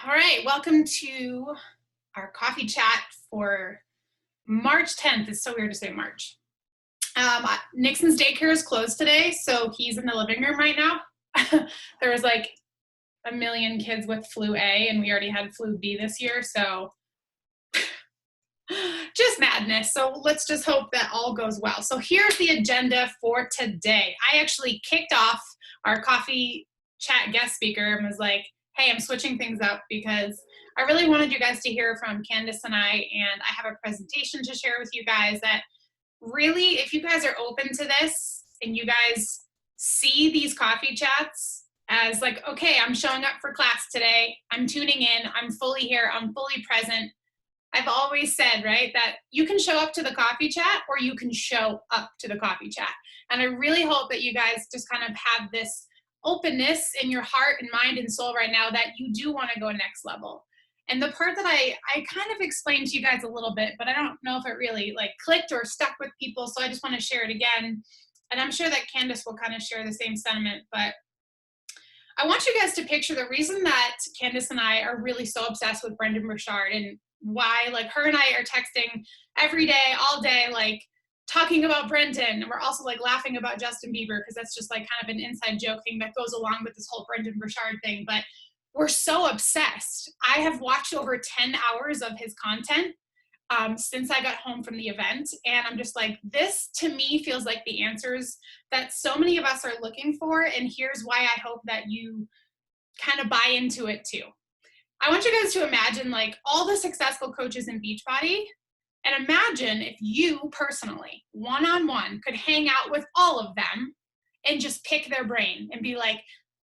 All right, welcome to our coffee chat for March 10th. It's so weird to say March. Nixon's daycare is closed today, so he's in the living room right now. There was like a million kids with flu A, and we already had flu B this year, so just madness. So let's just hope that all goes well. So here's the agenda for today. I actually kicked off our coffee chat guest speaker and was like, hey, I'm switching things up because I really wanted you guys to hear from Candace and I have a presentation to share with you guys that really, if you guys are open to this and you guys see these coffee chats as like, okay, I'm showing up for class today, I'm tuning in, I'm fully here, I'm fully present. I've always said, right, that you can show up to the coffee chat or you can show up to the coffee chat. And I really hope that you guys just kind of have this openness in your heart and mind and soul right now that you do want to go next level. And the part that I kind of explained to you guys a little bit, but I don't know if it really like clicked or stuck with people. So I just want to share it again. And I'm sure that Candace will kind of share the same sentiment, but I want you guys to picture the reason that Candace and I are really so obsessed with Brendon Burchard and why like her and I are texting every day, all day, like talking about Brendan. And we're also like laughing about Justin Bieber because that's just like kind of an inside joke thing that goes along with this whole Brendon Burchard thing. But we're so obsessed. I have watched over 10 hours of his content since I got home from the event. And I'm just like, this to me feels like the answers that so many of us are looking for. And here's why I hope that you kind of buy into it too. I want you guys to imagine like all the successful coaches in Beachbody, and imagine if you personally, one-on-one, could hang out with all of them and just pick their brain and be like,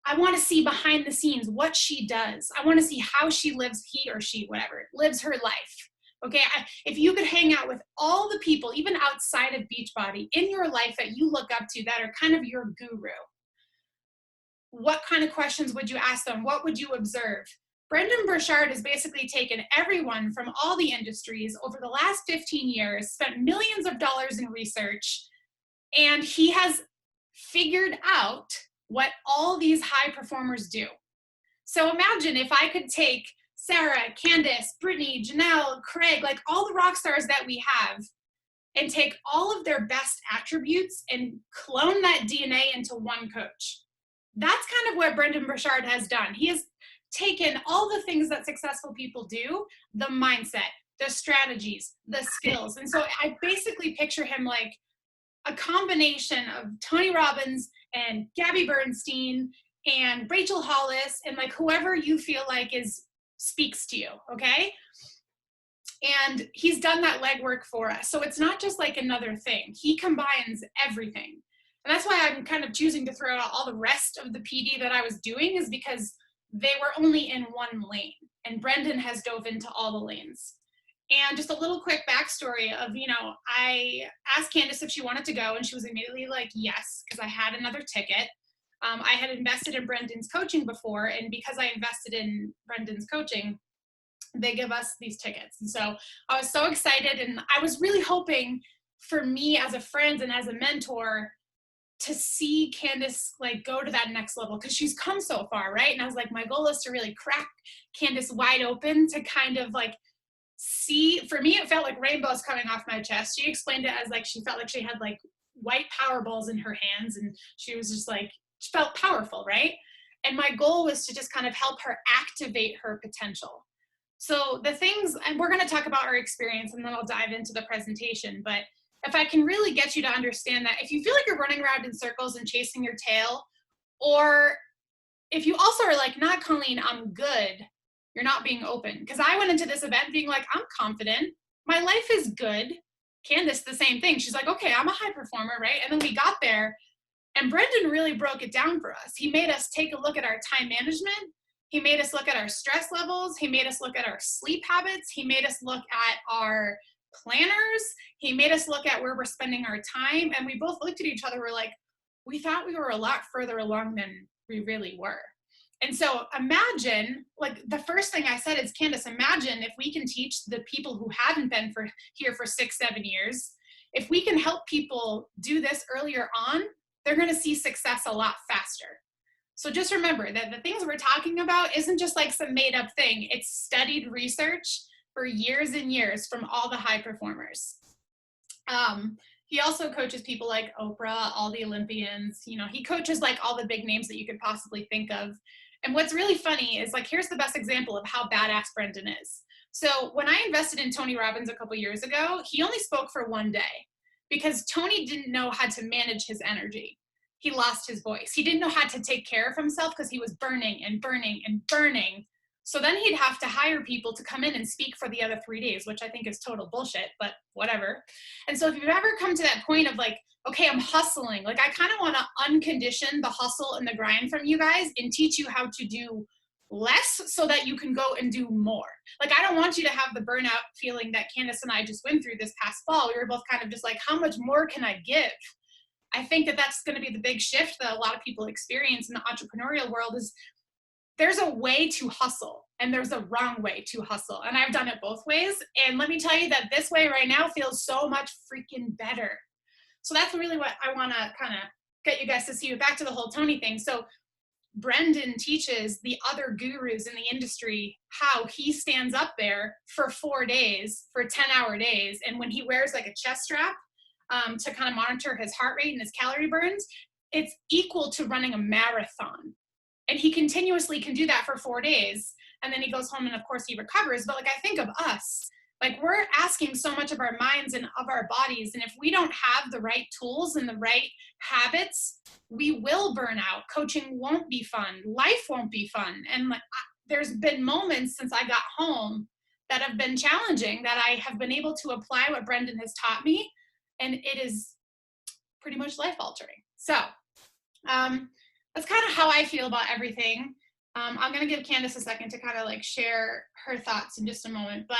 I want to see behind the scenes what she does. I want to see how she lives, he or she, whatever, lives her life. Okay, if you could hang out with all the people, even outside of Beachbody, in your life that you look up to that are kind of your guru, what kind of questions would you ask them? What would you observe? Brendon Burchard has basically taken everyone from all the industries over the last 15 years, spent millions of dollars in research, and he has figured out what all these high performers do. So imagine if I could take Sarah, Candace, Brittany, Janelle, Craig, like all the rock stars that we have, and take all of their best attributes and clone that DNA into one coach. That's kind of what Brendon Burchard has done. He has taken all the things that successful people do, the mindset, the strategies, the skills. And so I basically picture him like a combination of Tony Robbins and Gabby Bernstein and Rachel Hollis and like whoever you feel like speaks to you, okay? And he's done that legwork for us. So it's not just like another thing. He combines everything. And that's why I'm kind of choosing to throw out all the rest of the PD that I was doing, is because they were only in one lane. And Brendon has dove into all the lanes. And just a little quick backstory of, I asked Candace if she wanted to go, and she was immediately like, yes, because I had another ticket. I had invested in Brendon's coaching before, and because I invested in Brendon's coaching, they give us these tickets. And so I was so excited, and I was really hoping for me as a friend and as a mentor to see Candace like go to that next level, because she's come so far, right? And I was like, my goal is to really crack Candace wide open to kind of like see, for me, it felt like rainbows coming off my chest. She explained it as like, she felt like she had like white power balls in her hands, and she was just like, she felt powerful, right? And my goal was to just kind of help her activate her potential. So the things, and we're going to talk about our experience and then I'll dive into the presentation, but if I can really get you to understand that if you feel like you're running around in circles and chasing your tail, or if you also are like, not Colleen, I'm good, you're not being open. Because I went into this event being like, I'm confident, my life is good. Candace, the same thing. She's like, okay, I'm a high performer, right? And then we got there, and Brendon really broke it down for us. He made us take a look at our time management. He made us look at our stress levels. He made us look at our sleep habits. He made us look at our planners. He made us look at where we're spending our time. And we both looked at each other. We're like, we thought we were a lot further along than we really were. And so imagine, like the first thing I said is, Candace, imagine if we can teach the people who haven't been here for 6-7 years, if we can help people do this earlier on, they're going to see success a lot faster. So just remember that the things we're talking about isn't just like some made up thing. It's studied research for years and years from all the high performers. He also coaches people like Oprah, all the Olympians. You know, he coaches like all the big names that you could possibly think of. And what's really funny is like, here's the best example of how badass Brendan is. So when I invested in Tony Robbins a couple years ago, he only spoke for one day because Tony didn't know how to manage his energy. He lost his voice. He didn't know how to take care of himself because he was burning and burning and burning. So then he'd have to hire people to come in and speak for the other 3 days, which I think is total bullshit, but whatever. And so if you've ever come to that point of like, okay, I'm hustling, like I kind of want to uncondition the hustle and the grind from you guys and teach you how to do less so that you can go and do more. Like, I don't want you to have the burnout feeling that Candace and I just went through this past fall. We were both kind of just like, how much more can I give? I think that that's going to be the big shift that a lot of people experience in the entrepreneurial world is there's a way to hustle and there's a wrong way to hustle. And I've done it both ways. And let me tell you that this way right now feels so much freaking better. So that's really what I want to kind of get you guys to see. Back to the whole Tony thing. So Brendan teaches the other gurus in the industry how he stands up there for 4 days, for 10-hour days. And when he wears like a chest strap to kind of monitor his heart rate and his calorie burns, it's equal to running a marathon. And he continuously can do that for 4 days. And then he goes home and of course he recovers. But like, I think of us, like we're asking so much of our minds and of our bodies. And if we don't have the right tools and the right habits, we will burn out. Coaching won't be fun. Life won't be fun. And like, there's been moments since I got home that have been challenging that I have been able to apply what Brendan has taught me. And it is pretty much life altering. So, that's kind of how I feel about everything. I'm going to give Candace a second to kind of like share her thoughts in just a moment. But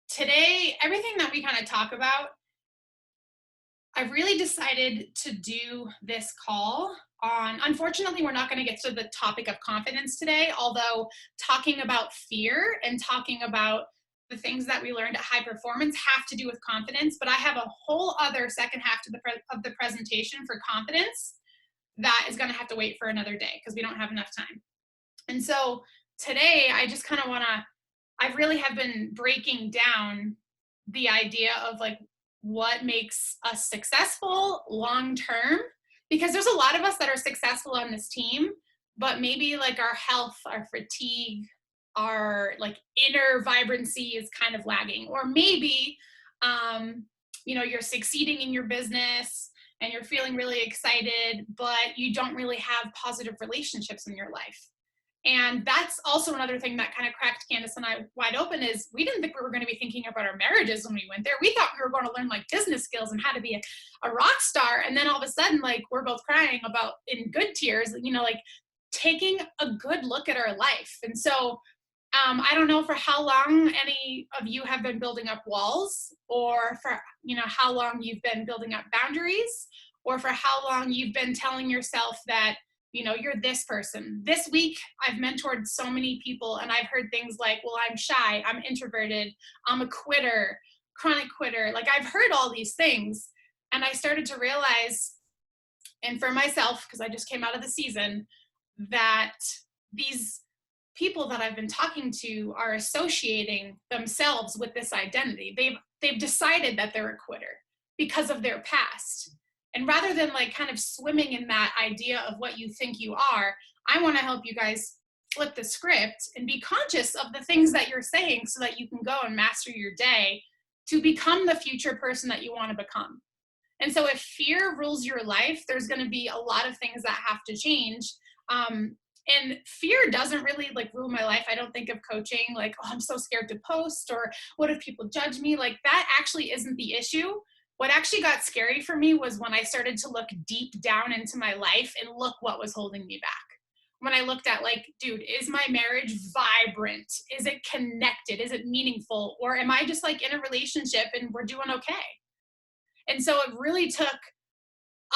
today, everything that we kind of talk about, I've really decided to do this call on, unfortunately, we're not going to get to the topic of confidence today, although talking about fear and talking about the things that we learned at High Performance have to do with confidence. But I have a whole other second half to of the presentation for confidence that is going to have to wait for another day because we don't have enough time. And so today I just kind of want to, I really have been breaking down the idea of like what makes us successful long-term, because there's a lot of us that are successful on this team, but maybe like our health, our fatigue, our like inner vibrancy is kind of lagging, or maybe, you know, you're succeeding in your business and you're feeling really excited, but you don't really have positive relationships in your life. And that's also another thing that kind of cracked Candace and I wide open is we didn't think we were going to be thinking about our marriages when we went there. We thought we were going to learn like business skills and how to be a rock star. And then all of a sudden, like we're both crying about in good tears, you know, like taking a good look at our life. And so I don't know for how long any of you have been building up walls, or for, you know, how long you've been building up boundaries, or for how long you've been telling yourself that, you know, you're this person. This week, I've mentored so many people and I've heard things like, well, I'm shy, I'm introverted, I'm a quitter, chronic quitter. Like I've heard all these things. And I started to realize, and for myself, because I just came out of the season, that these people that I've been talking to are associating themselves with this identity. They've decided that they're a quitter because of their past. And rather than like kind of swimming in that idea of what you think you are, I want to help you guys flip the script and be conscious of the things that you're saying so that you can go and master your day to become the future person that you want to become. And so if fear rules your life, there's going to be a lot of things that have to change. And fear doesn't really like rule my life. I don't think of coaching like, oh, I'm so scared to post, or what if people judge me? Like that actually isn't the issue. What actually got scary for me was when I started to look deep down into my life and look what was holding me back. When I looked at like, dude, is my marriage vibrant? Is it connected? Is it meaningful? Or am I just like in a relationship and we're doing okay? And so it really took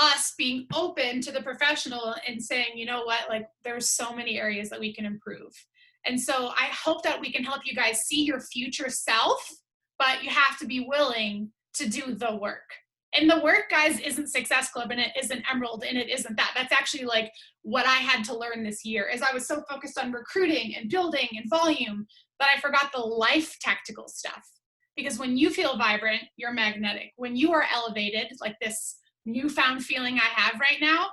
us being open to the professional and saying, you know what, like there's so many areas that we can improve. And so I hope that we can help you guys see your future self, but you have to be willing to do the work. And the work, guys, isn't Success Club, and it isn't Emerald, and it isn't that. That's actually like what I had to learn this year, is I was so focused on recruiting and building and volume that I forgot the life tactical stuff. Because when you feel vibrant, you're magnetic. When you are elevated, like this newfound feeling I have right now,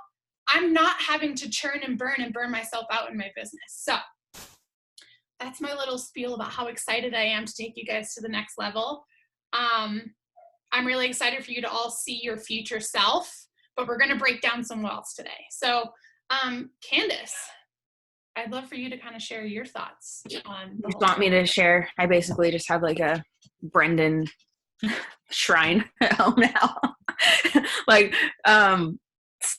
I'm not having to churn and burn myself out in my business. So that's my little spiel about how excited I am to take you guys to the next level. I'm really excited for you to all see your future self, but we're going to break down some walls today. So, Candace, I'd love for you to kind of share your thoughts on the You want me to share? I basically just have like a Brendan shrine at home now.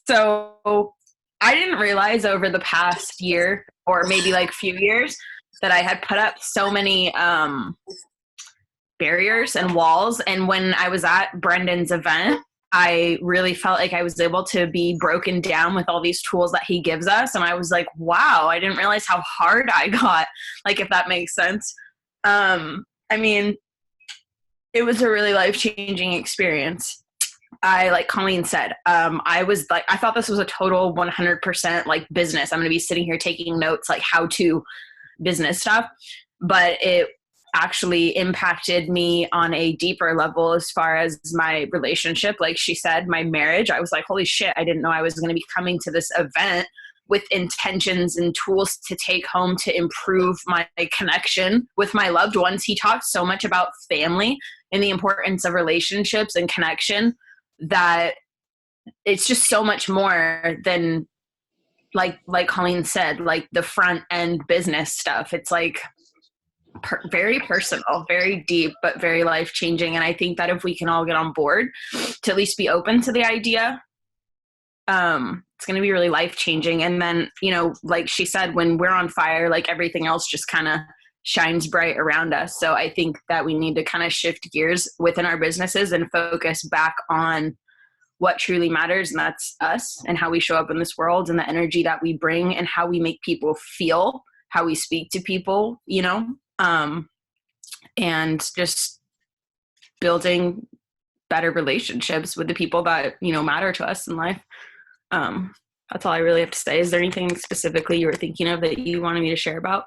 So I didn't realize over the past year or maybe like few years that I had put up so many barriers and walls. And when I was at Brendan's event, I really felt like I was able to be broken down with all these tools that he gives us. And I was like, wow, I didn't realize how hard I got, like, if that makes sense. I mean, it was a really life-changing experience. Like Colleen said, I was like, I thought this was a total 100% like business. I'm going to be sitting here taking notes, like how to business stuff, but it actually impacted me on a deeper level as far as my relationship. Like she said, my marriage, I was like, holy shit, I didn't know I was going to be coming to this event with intentions and tools to take home to improve my connection with my loved ones. He talked so much about family and the importance of relationships and connection that it's just so much more than like Colleen said, like the front end business stuff. It's like very personal, very deep, but very life-changing. And I think that if we can all get on board to at least be open to the idea, it's going to be really life-changing. And then, you know, like she said, when we're on fire, like everything else just kind of shines bright around us. So I think that we need to kind of shift gears within our businesses and focus back on what truly matters, and that's us and how we show up in this world and the energy that we bring and how we make people feel, how we speak to people, you know, and just building better relationships with the people that, you know, matter to us in life. That's all I really have to say. Is there anything specifically you were thinking of that you wanted me to share about?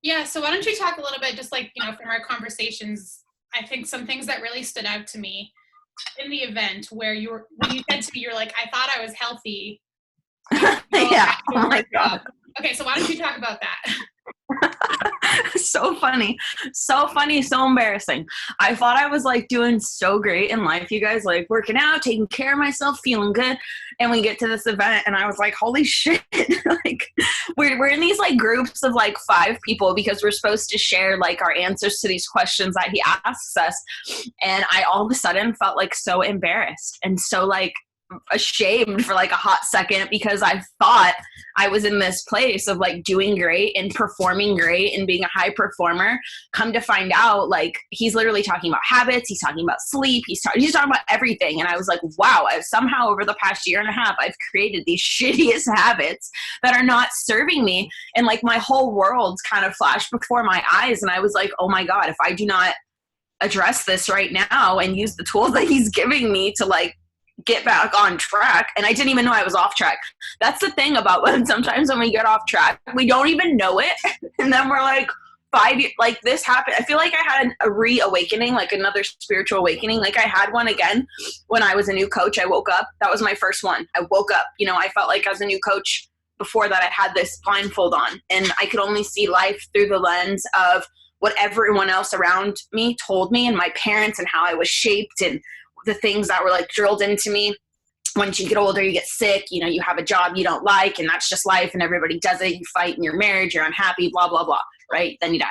Yeah, so why don't you talk a little bit, just like, you know, from our conversations, I think some things that really stood out to me in the event where when you said to me, you're like, I thought I was healthy. Yeah. Oh my God. Okay, so why don't you talk about that? So funny, so embarrassing. I thought I was like doing so great in life, you guys, like working out, taking care of myself, feeling good. And we get to this event and I was like, holy shit. Like we're in these like groups of like 5 people because we're supposed to share like our answers to these questions that he asks us. And I all of a sudden felt like so embarrassed and so like ashamed for like a hot second because I thought I was in this place of like doing great and performing great and being a high performer. Come to find out, like he's literally talking about habits, he's talking about sleep, he's talking about everything. And I was like, wow, I've somehow over the past year and a half I've created these shittiest habits that are not serving me, and like my whole world kind of flashed before my eyes. And I was like, oh my God, if I do not address this right now and use the tools that he's giving me to like get back on track. And I didn't even know I was off track. That's the thing about when sometimes when we get off track, we don't even know it. And then we're like 5 years, like this happened. I feel like I had a reawakening, like another spiritual awakening. Like I had one again when I was a new coach. I woke up. That was my first one. I woke up, you know, I felt like as a new coach before that I had this blindfold on and I could only see life through the lens of what everyone else around me told me and my parents and how I was shaped and the things that were like drilled into me. Once you get older, you get sick, you know, you have a job you don't like and that's just life and everybody does it. You fight in your marriage, you're unhappy, blah, blah, blah, right? Then you die.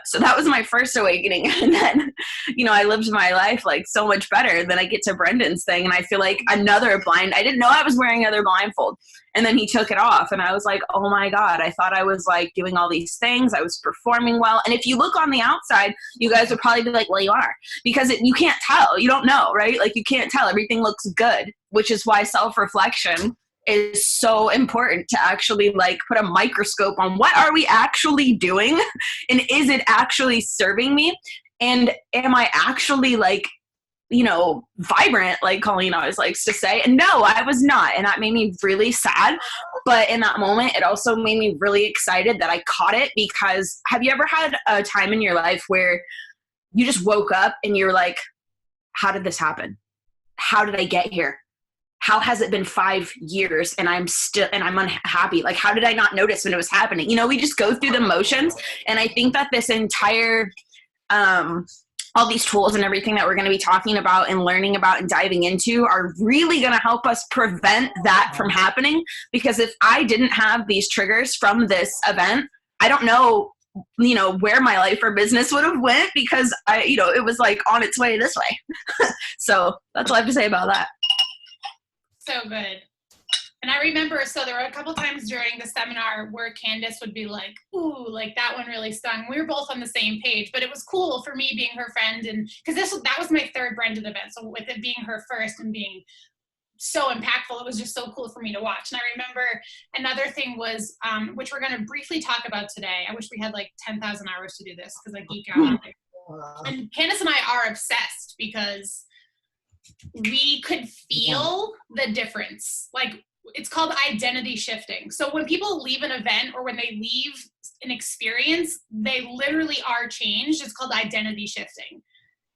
So that was my first awakening. And then, you know, I lived my life like so much better. And then I get to Brendan's thing and I feel like I didn't know I was wearing another blindfold. And then he took it off and I was like, oh my God, I thought I was like doing all these things. I was performing well. And if you look on the outside, you guys would probably be like, well, you are, because you can't tell, you don't know, right? Like you can't tell, everything looks good, which is why self-reflection is so important, to actually like put a microscope on what are we actually doing and is it actually serving me, and am I actually like vibrant, like Colleen always likes to say. And no, I was not. And that made me really sad. But in that moment, it also made me really excited that I caught it, because have you ever had a time in your life where you just woke up and you're like, how did this happen? How did I get here? How has it been 5 years and I'm unhappy? Like, how did I not notice when it was happening? We just go through the motions. And I think that this entire, all these tools and everything that we're going to be talking about and learning about and diving into are really going to help us prevent that from happening. Because if I didn't have these triggers from this event, I don't know, where my life or business would have went, because it was like on its way this way. So that's all I have to say about that. So good. And I remember, so there were a couple times during the seminar where Candace would be like, ooh, like that one really stung. We were both on the same page, but it was cool for me being her friend. And because that was my third Branded event. So with it being her first and being so impactful, it was just so cool for me to watch. And I remember another thing was, which we're going to briefly talk about today. I wish we had like 10,000 hours to do this because I geek out on it. And Candace and I are obsessed because we could feel the difference. Like, it's called identity shifting. So when people leave an event or when they leave an experience, they literally are changed. It's called identity shifting.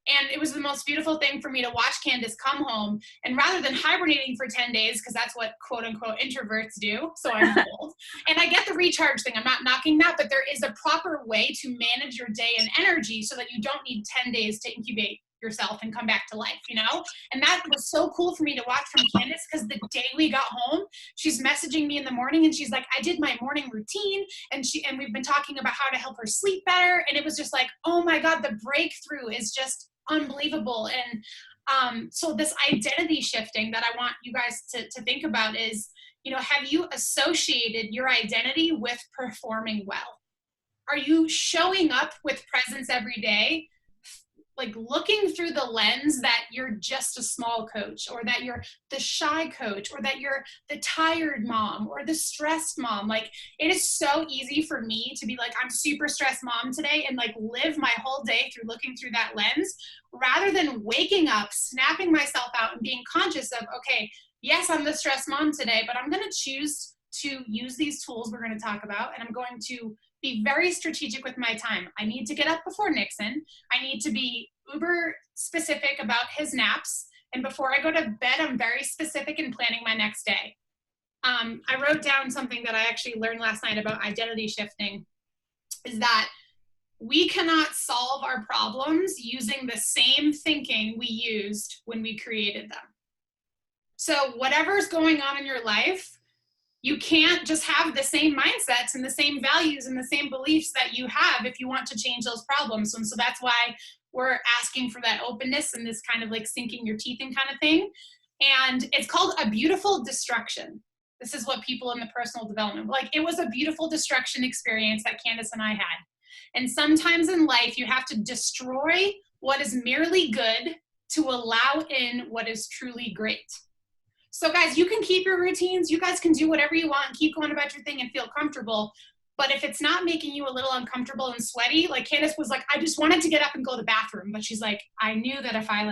And it was the most beautiful thing for me to watch Candace come home, and rather than hibernating for 10 days, because that's what quote unquote introverts do, so I'm told, and I get the recharge thing, I'm not knocking that, but there is a proper way to manage your day and energy so that you don't need 10 days to incubate yourself and come back to life, And that was so cool for me to watch from Candace, because the day we got home, she's messaging me in the morning and she's like, I did my morning routine, and we've been talking about how to help her sleep better. And it was just like, oh my God, the breakthrough is just unbelievable. And so this identity shifting that I want you guys to think about is, have you associated your identity with performing well? Are you showing up with presence every day, like looking through the lens that you're just a small coach, or that you're the shy coach, or that you're the tired mom or the stressed mom? Like, it is so easy for me to be like, I'm super stressed mom today, and like live my whole day through looking through that lens, rather than waking up, snapping myself out and being conscious of, okay, yes, I'm the stressed mom today, but I'm going to choose to use these tools we're going to talk about, and I'm going to be very strategic with my time. I need to get up before Nixon. I need to be uber specific about his naps. And before I go to bed, I'm very specific in planning my next day. I wrote down something that I actually learned last night about identity shifting, is that we cannot solve our problems using the same thinking we used when we created them. So whatever's going on in your life, you can't just have the same mindsets and the same values and the same beliefs that you have if you want to change those problems. And so that's why we're asking for that openness and this kind of like sinking your teeth in kind of thing. And it's called a beautiful destruction. This is what people in the personal development, like, it was a beautiful destruction experience that Candace and I had. And sometimes in life, you have to destroy what is merely good to allow in what is truly great. So guys, you can keep your routines. You guys can do whatever you want and keep going about your thing and feel comfortable. But if it's not making you a little uncomfortable and sweaty, like Candace was like, I just wanted to get up and go to the bathroom. But she's like, I knew that if I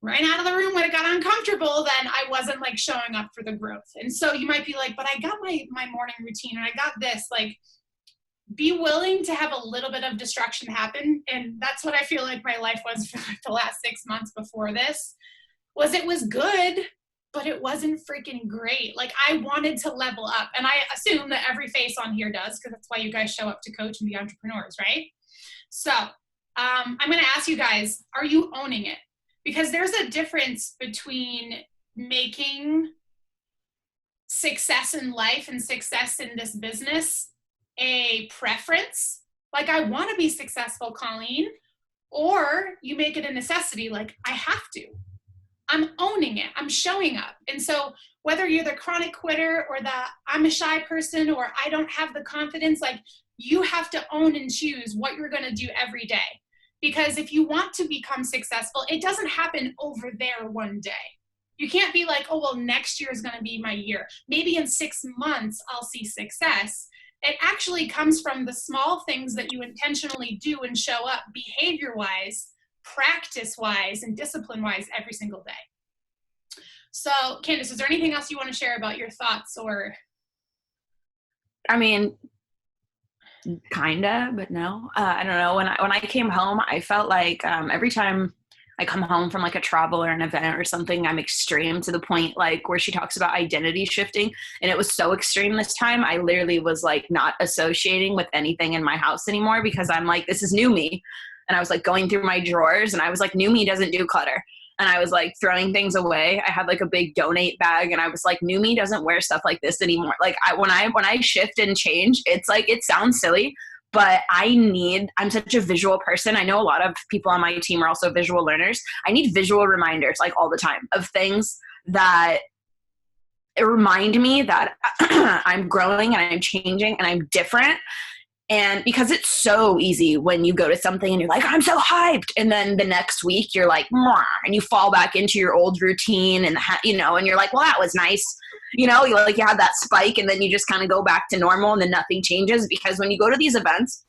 ran out of the room when it got uncomfortable, then I wasn't like showing up for the growth. And so you might be like, but I got my morning routine and I got this. Like, be willing to have a little bit of destruction happen. And that's what I feel like my life was for like the last 6 months before this. It was good, but it wasn't freaking great. Like, I wanted to level up, and I assume that every face on here does, because that's why you guys show up to coach and be entrepreneurs, right? So I'm going to ask you guys, are you owning it? Because there's a difference between making success in life and success in this business a preference, like, I want to be successful, Colleen, or you make it a necessity, like, I have to. I'm owning it. I'm showing up. And so whether you're the chronic quitter or the I'm a shy person or I don't have the confidence, like, you have to own and choose what you're going to do every day. Because if you want to become successful, it doesn't happen over there one day. You can't be like, oh, well, next year is going to be my year. Maybe in 6 months, I'll see success. It actually comes from the small things that you intentionally do and show up behavior-wise practice-wise and discipline-wise every single day. So, Candace, is there anything else you want to share about your thoughts or? I mean, kinda, but no. I don't know. When I came home, I felt like every time I come home from like a travel or an event or something, I'm extreme to the point like where she talks about identity shifting. And it was so extreme this time. I literally was like not associating with anything in my house anymore because I'm like, this is new me. And I was like going through my drawers and I was like, new me doesn't do clutter. And I was like throwing things away. I had like a big donate bag and I was like, new me doesn't wear stuff like this anymore. Like when I shift and change, it's like, it sounds silly, but I'm such a visual person. I know a lot of people on my team are also visual learners. I need visual reminders like all the time of things that remind me that I'm growing and I'm changing and I'm different. And because it's so easy when you go to something and you're like, I'm so hyped. And then the next week you're like, mwah, and you fall back into your old routine and, and you're like, well, that was nice. You had that spike and then you just kind of go back to normal and then nothing changes. Because when you go to these events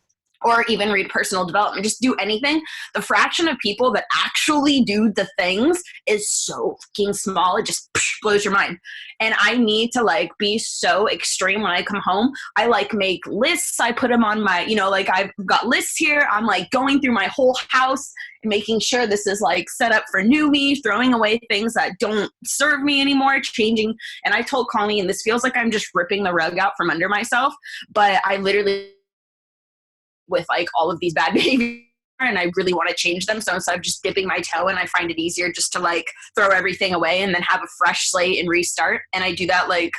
or even read personal development, just do anything, the fraction of people that actually do the things is so fucking small. It just blows your mind. And I need to like be so extreme when I come home. I like make lists. I put them on my, I've got lists here. I'm like going through my whole house and making sure this is like set up for new me, throwing away things that don't serve me anymore, changing. And I told Colleen, this feels like I'm just ripping the rug out from under myself, but I literally with like all of these bad behaviors and I really want to change them. So instead of just dipping my toe in, I find it easier just to like throw everything away and then have a fresh slate and restart. And I do that I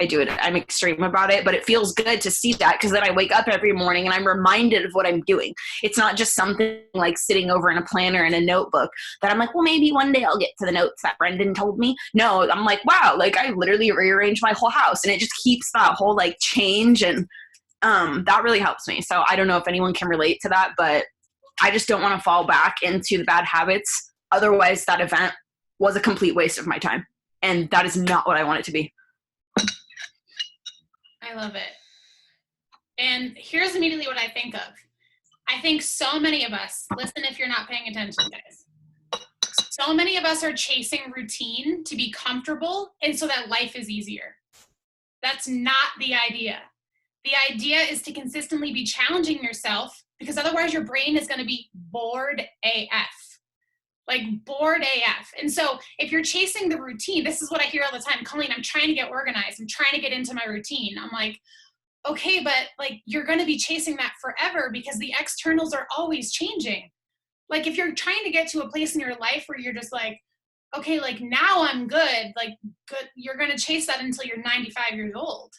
do it. I'm extreme about it, but it feels good to see that because then I wake up every morning and I'm reminded of what I'm doing. It's not just something like sitting over in a planner and a notebook that I'm like, well, maybe one day I'll get to the notes that Brendan told me. No, I'm like, wow, like I literally rearranged my whole house and it just keeps that whole like change and that really helps me. So I don't know if anyone can relate to that, but I just don't want to fall back into the bad habits. Otherwise, that event was a complete waste of my time. And that is not what I want it to be. I love it. And here's immediately what I think of. I think so many of us, listen if you're not paying attention, guys. So many of us are chasing routine to be comfortable and so that life is easier. That's not the idea. The idea is to consistently be challenging yourself because otherwise your brain is going to be bored AF. Like bored AF. And so if you're chasing the routine, this is what I hear all the time. Colleen, I'm trying to get organized. I'm trying to get into my routine. I'm like, okay, but like you're going to be chasing that forever because the externals are always changing. Like if you're trying to get to a place in your life where you're just like, okay, like now I'm good, like good, you're going to chase that until you're 95 years old.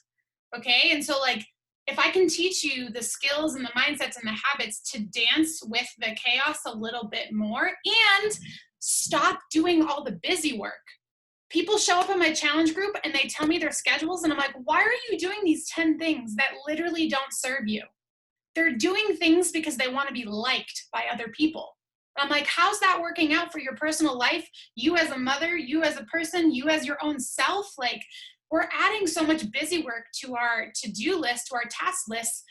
Okay. And so like, if I can teach you the skills and the mindsets and the habits to dance with the chaos a little bit more and stop doing all the busy work. People show up in my challenge group and they tell me their schedules and I'm like, why are you doing these 10 things that literally don't serve you? They're doing things because they want to be liked by other people. I'm like, how's that working out for your personal life? You as a mother, you as a person, you as your own self, like we're adding so much busy work to our to-do list, to our task list,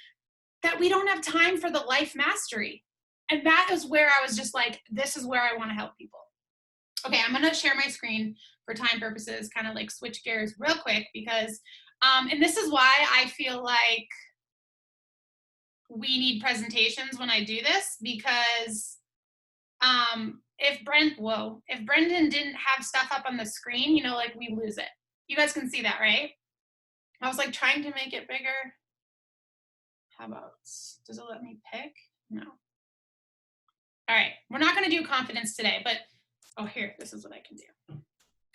that we don't have time for the life mastery. And that is where I was just like, this is where I want to help people. Okay, I'm going to share my screen for time purposes, kind of like switch gears real quick because, and this is why I feel like we need presentations when I do this because if Brendan didn't have stuff up on the screen, like we lose it. You guys can see that, right? I was like trying to make it bigger. How about, does it let me pick? No. All right, we're not gonna do confidence today, but, here, this is what I can do.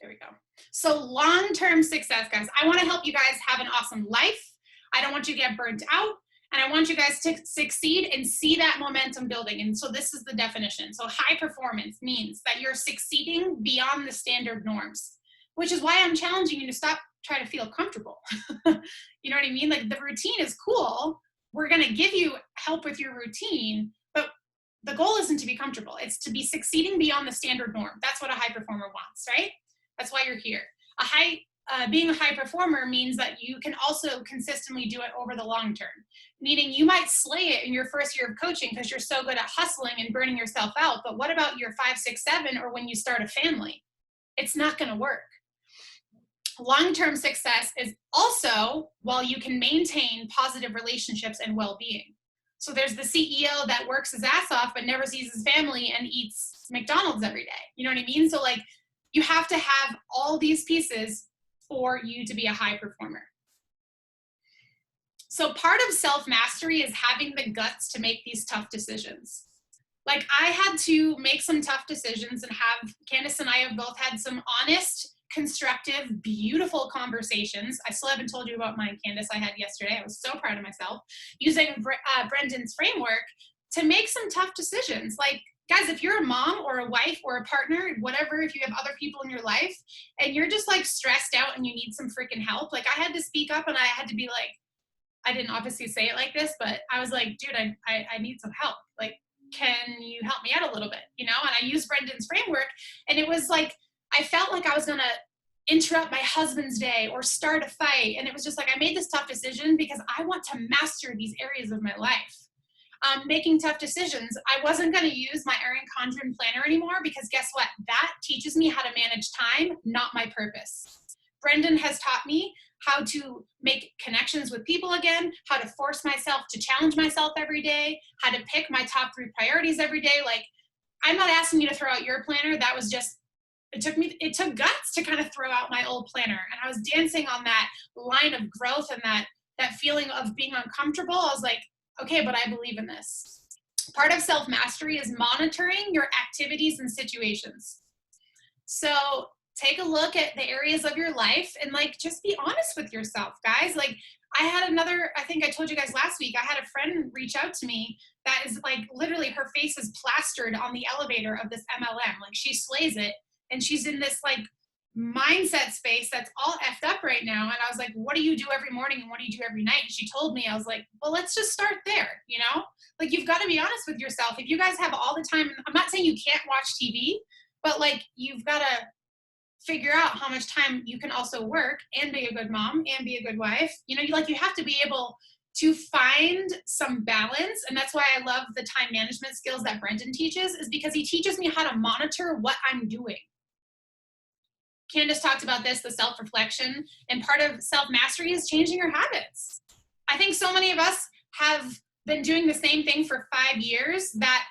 There we go. So long-term success, guys. I wanna help you guys have an awesome life. I don't want you to get burnt out. And I want you guys to succeed and see that momentum building. And so this is the definition. So high performance means that you're succeeding beyond the standard norms, which is why I'm challenging you to stop trying to feel comfortable. You know what I mean? Like the routine is cool. We're going to give you help with your routine, but the goal isn't to be comfortable. It's to be succeeding beyond the standard norm. That's what a high performer wants, right? That's why you're here. A high being a high performer means that you can also consistently do it over the long term. Meaning you might slay it in your first year of coaching because you're so good at hustling and burning yourself out. But what about year 5, 6, 7, or when you start a family? It's not going to work. Long-term success is also while you can maintain positive relationships and well-being. So there's the CEO that works his ass off but never sees his family and eats McDonald's every day. You know what I mean? So like you have to have all these pieces for you to be a high performer. So part of self-mastery is having the guts to make these tough decisions. Like I had to make some tough decisions and Candace and I have both had some honest, constructive, beautiful conversations. I still haven't told you about mine, Candace, I had yesterday. I was so proud of myself using Brendan's framework to make some tough decisions. Like, guys, if you're a mom or a wife or a partner, whatever, if you have other people in your life and you're just like stressed out and you need some freaking help, like I had to speak up and I had to be like, I didn't obviously say it like this, but I was like, dude, I need some help. Like, can you help me out a little bit? You know, and I used Brendan's framework and it was like, I felt like I was going to interrupt my husband's day or start a fight. And it was just like, I made this tough decision because I want to master these areas of my life. Making tough decisions. I wasn't going to use my Erin Condren planner anymore because guess what? That teaches me how to manage time, not my purpose. Brendan has taught me how to make connections with people again, how to force myself to challenge myself every day, how to pick my top 3 priorities every day. Like, I'm not asking you to throw out your planner. That was just, it took guts to kind of throw out my old planner. And I was dancing on that line of growth and that feeling of being uncomfortable. I was like, okay, but I believe in this. Part of self-mastery is monitoring your activities and situations. So take a look at the areas of your life and like, just be honest with yourself, guys. Like I think I told you guys last week, I had a friend reach out to me that is like, literally her face is plastered on the elevator of this MLM. Like she slays it. And she's in this like mindset space that's all effed up right now. And I was like, what do you do every morning and what do you do every night? And she told me, I was like, well, let's just start there. You know, like you've got to be honest with yourself. If you guys have all the time, I'm not saying you can't watch TV, but like you've got to figure out how much time you can also work and be a good mom and be a good wife. You know, you have to be able to find some balance. And that's why I love the time management skills that Brendan teaches, is because he teaches me how to monitor what I'm doing. Candace talked about this, the self-reflection, and part of self-mastery is changing your habits. I think so many of us have been doing the same thing for 5 years that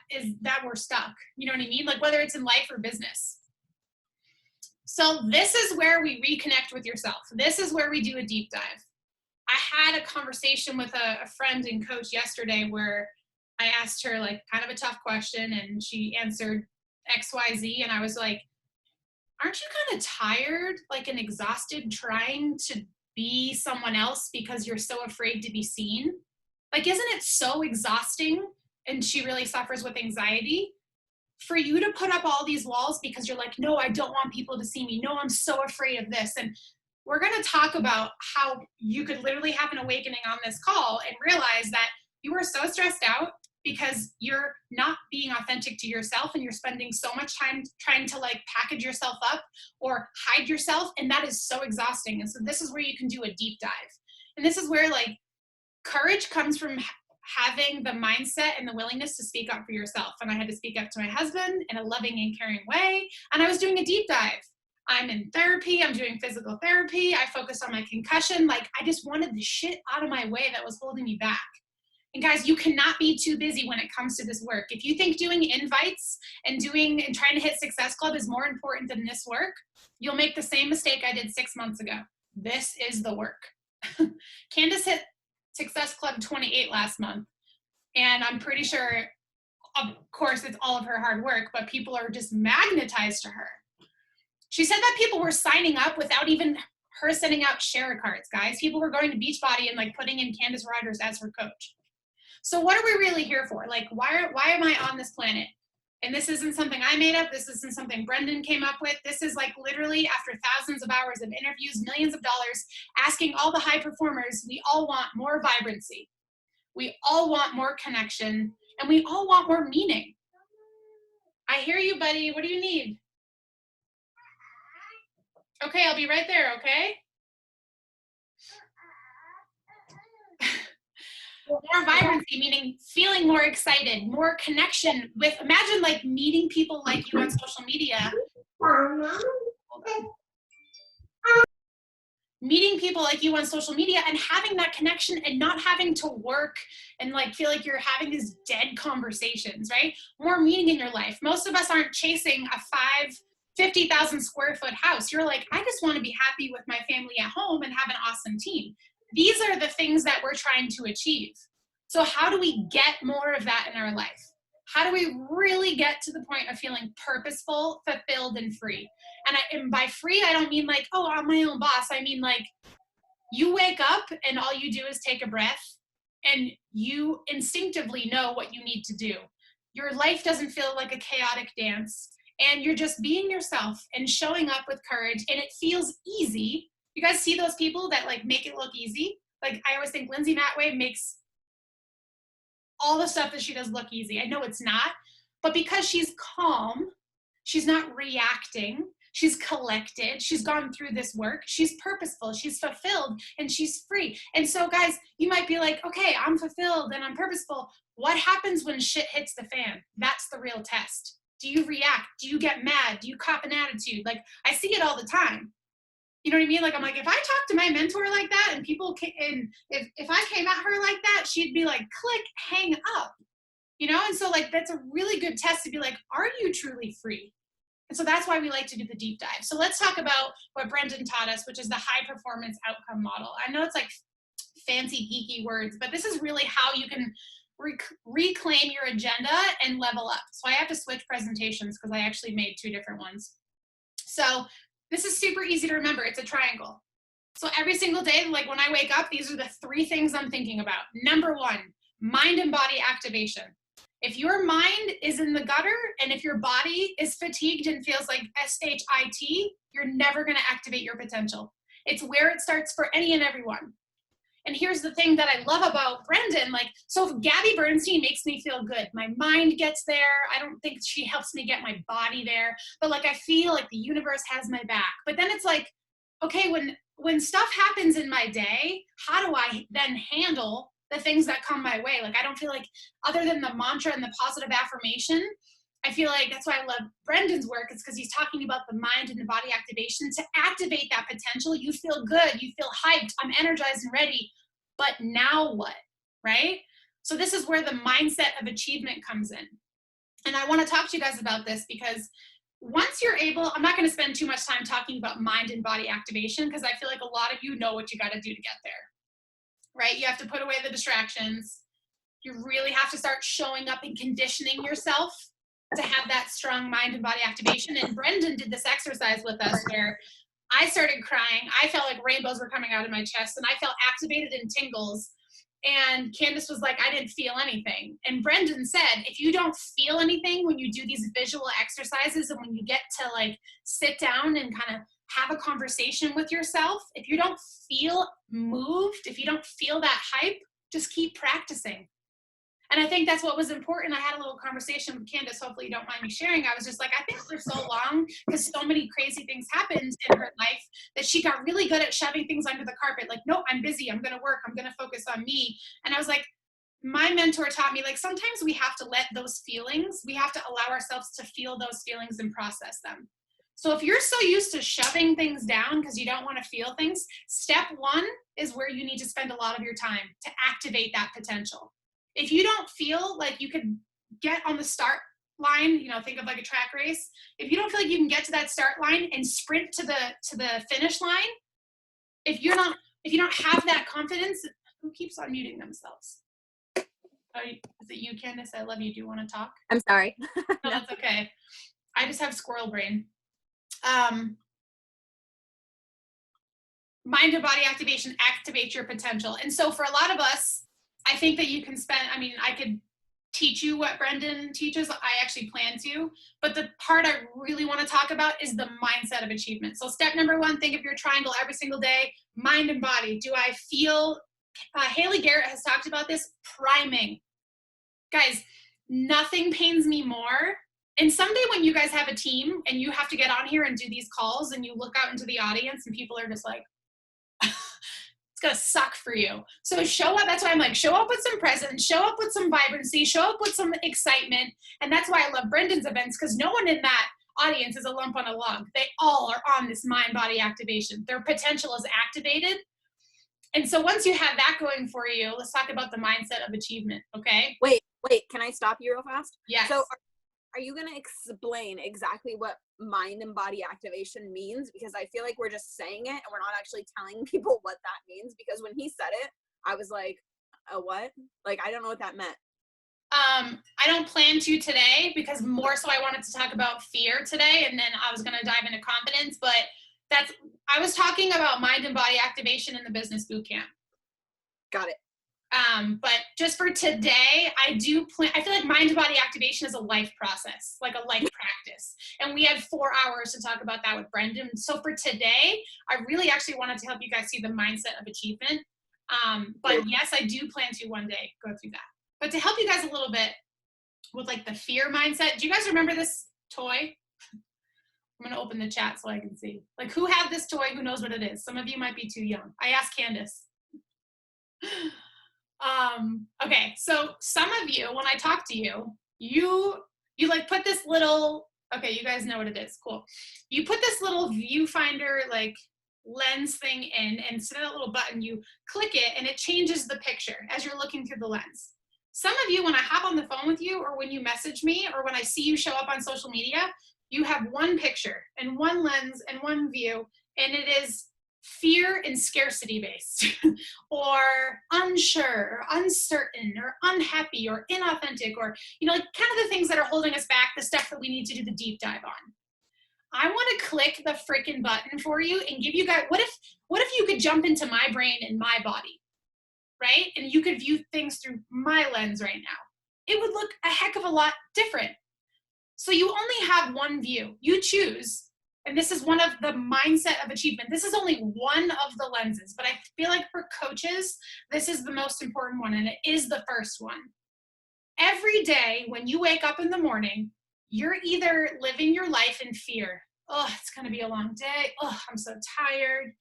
we're stuck. You know what I mean? Like whether it's in life or business. So this is where we reconnect with yourself. This is where we do a deep dive. I had a conversation with a friend and coach yesterday where I asked her like kind of a tough question and she answered XYZ. And I was like, aren't you kind of tired, like and exhausted trying to be someone else because you're so afraid to be seen? Like, isn't it so exhausting? And she really suffers with anxiety. For you to put up all these walls because you're like, no, I don't want people to see me. No, I'm so afraid of this. And we're going to talk about how you could literally have an awakening on this call and realize that you are so stressed out because you're not being authentic to yourself and you're spending so much time trying to like package yourself up or hide yourself. And that is so exhausting. And so this is where you can do a deep dive. And this is where like courage comes from having the mindset and the willingness to speak up for yourself. And I had to speak up to my husband in a loving and caring way. And I was doing a deep dive. I'm in therapy. I'm doing physical therapy. I focused on my concussion. Like I just wanted the shit out of my way that was holding me back. And guys, you cannot be too busy when it comes to this work. If you think doing invites and trying to hit Success Club is more important than this work, you'll make the same mistake I did 6 months ago. This is the work. Candace hit Success Club 28 last month. And I'm pretty sure, of course, it's all of her hard work, but people are just magnetized to her. She said that people were signing up without even her sending out share cards, guys. People were going to Beachbody and like putting in Candace Riders as her coach. So what are we really here for? Like, why am I on this planet? And this isn't something I made up. This isn't something Brendan came up with. This is like literally after thousands of hours of interviews, millions of dollars, asking all the high performers, we all want more vibrancy. We all want more connection, and we all want more meaning. I hear you, buddy. What do you need? Okay, I'll be right there, okay? vibrancy, meaning feeling more excited, more connection with, imagine like meeting people like you on social media. Meeting people like you on social media and having that connection and not having to work and like feel like you're having these dead conversations, right? More meaning in your life. Most of us aren't chasing a 50,000 square foot house. You're like, I just want to be happy with my family at home and have an awesome team. These are the things that we're trying to achieve. So how do we get more of that in our life? How do we really get to the point of feeling purposeful, fulfilled, and free? And by free, I don't mean like, oh, I'm my own boss. I mean like you wake up and all you do is take a breath and you instinctively know what you need to do. Your life doesn't feel like a chaotic dance and you're just being yourself and showing up with courage and it feels easy. You guys see those people that like make it look easy? Like I always think Lindsay Matway makes all the stuff that she does look easy. I know it's not, but because she's calm, she's not reacting, she's collected, she's gone through this work, she's purposeful, she's fulfilled, and she's free. And so guys, you might be like, okay, I'm fulfilled and I'm purposeful. What happens when shit hits the fan? That's the real test. Do you react? Do you get mad? Do you cop an attitude? Like I see it all the time. You know what I mean? Like, I'm like, if I talk to my mentor like that and people, and if I came at her like that, she'd be like, click, hang up, you know? And so like, that's a really good test to be like, are you truly free? And so that's why we like to do the deep dive. So let's talk about what Brendan taught us, which is the high performance outcome model. I know it's like fancy geeky words, but this is really how you can reclaim your agenda and level up. So I have to switch presentations because I actually made 2 different ones. So this is super easy to remember. It's a triangle. So every single day, like when I wake up, these are the 3 things I'm thinking about. Number 1, mind and body activation. If your mind is in the gutter and if your body is fatigued and feels like SHIT, you're never going to activate your potential. It's where it starts for any and everyone. And here's the thing that I love about Brendan, like, so if Gabby Bernstein makes me feel good, my mind gets there. I don't think she helps me get my body there, but like, I feel like the universe has my back. But then it's like, okay, when stuff happens in my day, how do I then handle the things that come my way? Like, I don't feel like, other than the mantra and the positive affirmation, I feel like that's why I love Brendan's work. It's because he's talking about the mind and the body activation to activate that potential. You feel good. You feel hyped. I'm energized and ready. But now what, right? So this is where the mindset of achievement comes in. And I want to talk to you guys about this because once you're able, I'm not going to spend too much time talking about mind and body activation because I feel like a lot of you know what you got to do to get there, right? You have to put away the distractions. You really have to start showing up and conditioning yourself to have that strong mind and body activation. And Brendan did this exercise with us where I started crying. I felt like rainbows were coming out of my chest and I felt activated in tingles. And Candace was like, I didn't feel anything. And Brendan said, if you don't feel anything when you do these visual exercises and when you get to like sit down and kind of have a conversation with yourself, if you don't feel moved, if you don't feel that hype, just keep practicing. And I think that's what was important. I had a little conversation with Candace. Hopefully you don't mind me sharing. I was just like, I think for so long, because so many crazy things happened in her life, that she got really good at shoving things under the carpet. Like, no, I'm busy. I'm going to work. I'm going to focus on me. And I was like, my mentor taught me, like, sometimes we have to let those feelings, we have to allow ourselves to feel those feelings and process them. So if you're so used to shoving things down because you don't want to feel things, step 1 is where you need to spend a lot of your time to activate that potential. If you don't feel like you could get on the start line, you know, think of like a track race. If you don't feel like you can get to that start line and sprint to the finish line, if you don't have that confidence, who keeps on muting themselves? Oh, is it you, Candace? I love you. Do you want to talk? I'm sorry. No, that's okay. I just have squirrel brain. Mind and body activation, activate your potential. And so for a lot of us, I think that you can spend, I mean, I could teach you what Brendan teaches. I actually plan to, but the part I really want to talk about is the mindset of achievement. So step number 1, think of your triangle every single day, mind and body. Do I feel, Haley Garrett has talked about this, priming. Guys, nothing pains me more. And someday when you guys have a team and you have to get on here and do these calls and you look out into the audience and people are just like, it's going to suck for you. So show up. That's why I'm like, show up with some presence, show up with some vibrancy, show up with some excitement. And that's why I love Brendan's events, because no one in that audience is a lump on a log. They all are on this mind-body activation. Their potential is activated. And so once you have that going for you, let's talk about the mindset of achievement, okay? Wait, can I stop you real fast? Yes. So are you going to explain exactly what mind and body activation means? Because I feel like we're just saying it and we're not actually telling people what that means. Because when he said it, I was like, a what? Like, I don't know what that meant. I don't plan to today, because more so I wanted to talk about fear today, and then I was going to dive into confidence, but I was talking about mind and body activation in the business boot camp. Got it. But just for today, I feel like mind and body activation is a life process, like a life practice. And we had 4 hours to talk about that with Brendan. So for today, I really actually wanted to help you guys see the mindset of achievement. But yes, I do plan to one day go through that. But to help you guys a little bit with like the fear mindset, do you guys remember this toy? I'm going to open the chat so I can see. Like, who had this toy? Who knows what it is? Some of you might be too young. I asked Candace. Okay, so some of you, when I talk to you, you like put this little, okay, you guys know what it is. Cool. You put this little viewfinder, like, lens thing in, and instead of that little button, you click it and it changes the picture as you're looking through the lens. Some of you, when I hop on the phone with you, or when you message me, or when I see you show up on social media, you have one picture and one lens and one view, and it is fear and scarcity based, or unsure, or uncertain, or unhappy, or inauthentic, or, you know, like kind of the things that are holding us back, the stuff that we need to do the deep dive on. I want to click the freaking button for you and give you guys, what if you could jump into my brain and my body, right? And you could view things through my lens right now. It would look a heck of a lot different. So you only have one view. You choose. And this is one of the mindset of achievement. This is only one of the lenses, but I feel like for coaches, this is the most important one, and it is the first one. Every day when you wake up in the morning, you're either living your life in fear. Oh, it's going to be a long day. Oh, I'm so tired.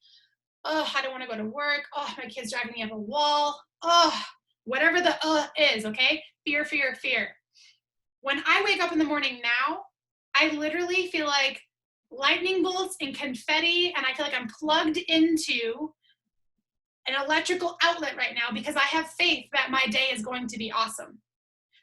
Oh, I don't want to go to work. Oh, my kid's driving me up a wall. Oh, whatever the is, okay? Fear, fear, fear. When I wake up in the morning now, I literally feel like lightning bolts and confetti, and I feel like I'm plugged into an electrical outlet right now because I have faith that my day is going to be awesome.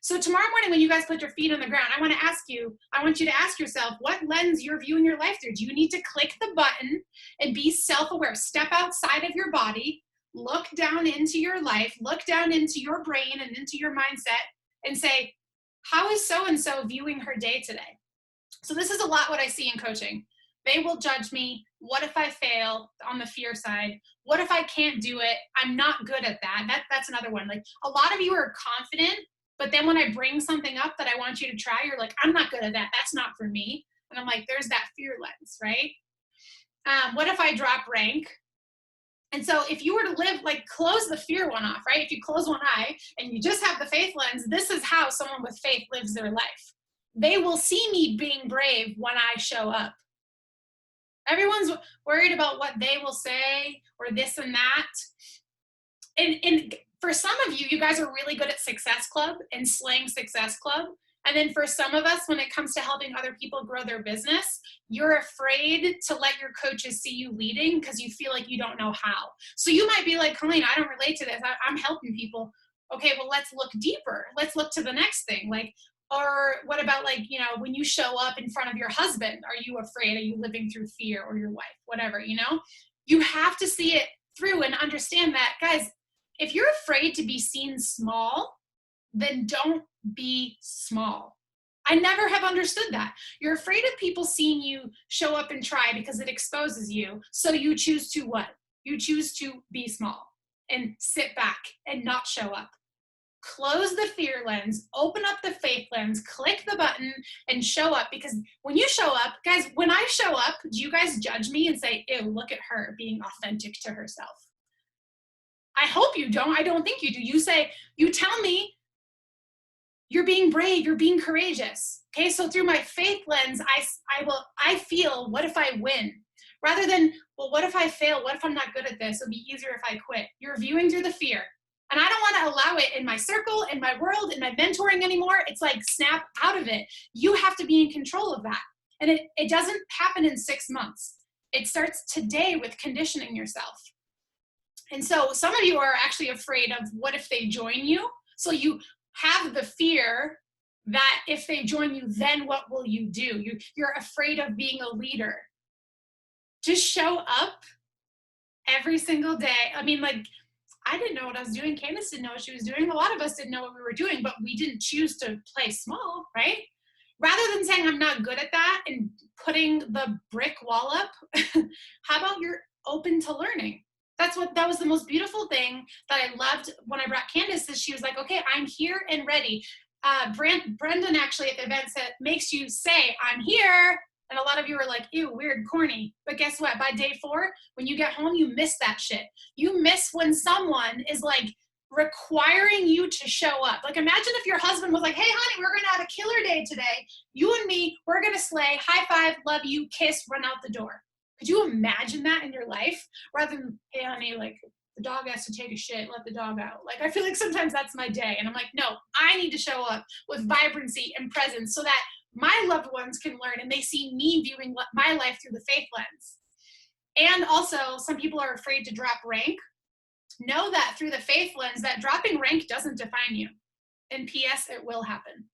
So tomorrow morning when you guys put your feet on the ground, I want you to ask yourself what lens you're viewing your life through. Do you need to click the button and be self-aware? Step outside of your body, look down into your life, look down into your brain and into your mindset and say, how is so-and-so viewing her day today? So this is a lot what I see in coaching. They will judge me. What if I fail on the fear side? What if I can't do it? I'm not good at that. That's another one. Like a lot of you are confident, but then when I bring something up that I want you to try, you're like, I'm not good at that. That's not for me. And I'm like, there's that fear lens, right? What if I drop rank? And so if you were to live, like close the fear one off, right? If you close one eye and you just have the faith lens, this is how someone with faith lives their life. They will see me being brave when I show up. Everyone's worried about what they will say or this and that. And for some of you, you guys are really good at Success Club and slaying Success Club. And then for some of us, when it comes to helping other people grow their business, you're afraid to let your coaches see you leading because you feel like you don't know how. So you might be like, Colleen, I don't relate to this. I'm helping people. Okay, well, let's look deeper. Let's look to the next thing. Like, or what about like, you know, when you show up in front of your husband, are you afraid? Are you living through fear, or your wife? Whatever, you know? You have to see it through and understand that, guys, if you're afraid to be seen small, then don't be small. I never have understood that. You're afraid of people seeing you show up and try because it exposes you. So you choose to what? You choose to be small and sit back and not show up. Close the fear lens, open up the faith lens, click the button and show up. Because when you show up, guys, when I show up, do you guys judge me and say, ew, look at her being authentic to herself? I hope you don't. I don't think you do. You tell me you're being brave, you're being courageous. Okay, so through my faith lens, I feel, what if I win? Rather than, well, what if I fail? What if I'm not good at this? It'll be easier if I quit. You're viewing through the fear. And I don't want to allow it in my circle, in my world, in my mentoring anymore. It's like, snap out of it. You have to be in control of that. And it doesn't happen in 6 months. It starts today with conditioning yourself. And so some of you are actually afraid of what if they join you? So you have the fear that if they join you, then what will you do? You're afraid of being a leader. Just show up every single day. I mean, like, I didn't know what I was doing. Candace didn't know what she was doing. A lot of us didn't know what we were doing, but we didn't choose to play small, right? Rather than saying I'm not good at that and putting the brick wall up, how about you're open to learning? That was the most beautiful thing that I loved when I brought Candace, is she was like, okay, I'm here and ready. Brendan actually at the event said, makes you say, I'm here. And a lot of you are like, ew, weird, corny. But guess what? By day 4, when you get home, you miss that shit. You miss when someone is like requiring you to show up. Like, imagine if your husband was like, hey, honey, we're going to have a killer day today. You and me, we're going to slay, high five, love you, kiss, run out the door. Could you imagine that in your life? Rather than, hey, honey, like, the dog has to take a shit, let the dog out. Like, I feel like sometimes that's my day. And I'm like, no, I need to show up with vibrancy and presence so that my loved ones can learn and they see me viewing my life through the faith lens. And also, some people are afraid to drop rank. Know that through the faith lens, that dropping rank doesn't define you. And P.S., it will happen.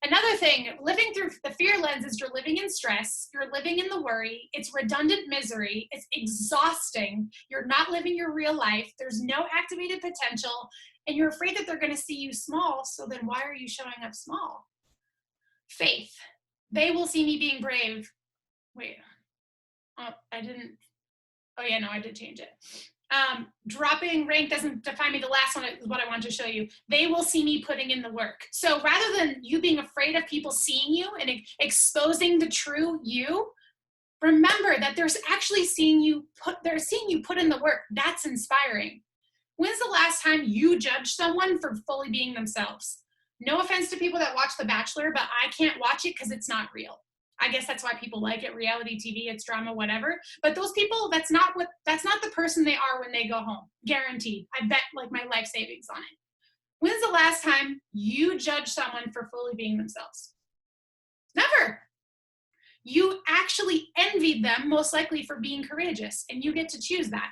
Another thing, living through the fear lens is you're living in stress, you're living in the worry, it's redundant misery, it's exhausting, you're not living your real life, there's no activated potential, and you're afraid that they're going to see you small, so then why are you showing up small? Faith. They will see me being brave. Wait. I did change it. Dropping rank doesn't define me. The last one is what I wanted to show you. They will see me putting in the work. So rather than you being afraid of people seeing you and exposing the true you, remember that they're actually seeing you put in the work. That's inspiring. When's the last time you judged someone for fully being themselves? No offense to people that watch The Bachelor, but I can't watch it because it's not real. I guess that's why people like it. Reality TV, it's drama, whatever. But those people, that's not the person they are when they go home. Guaranteed. I bet like my life savings on it. When's the last time you judged someone for fully being themselves? Never. You actually envied them, most likely for being courageous, and you get to choose that.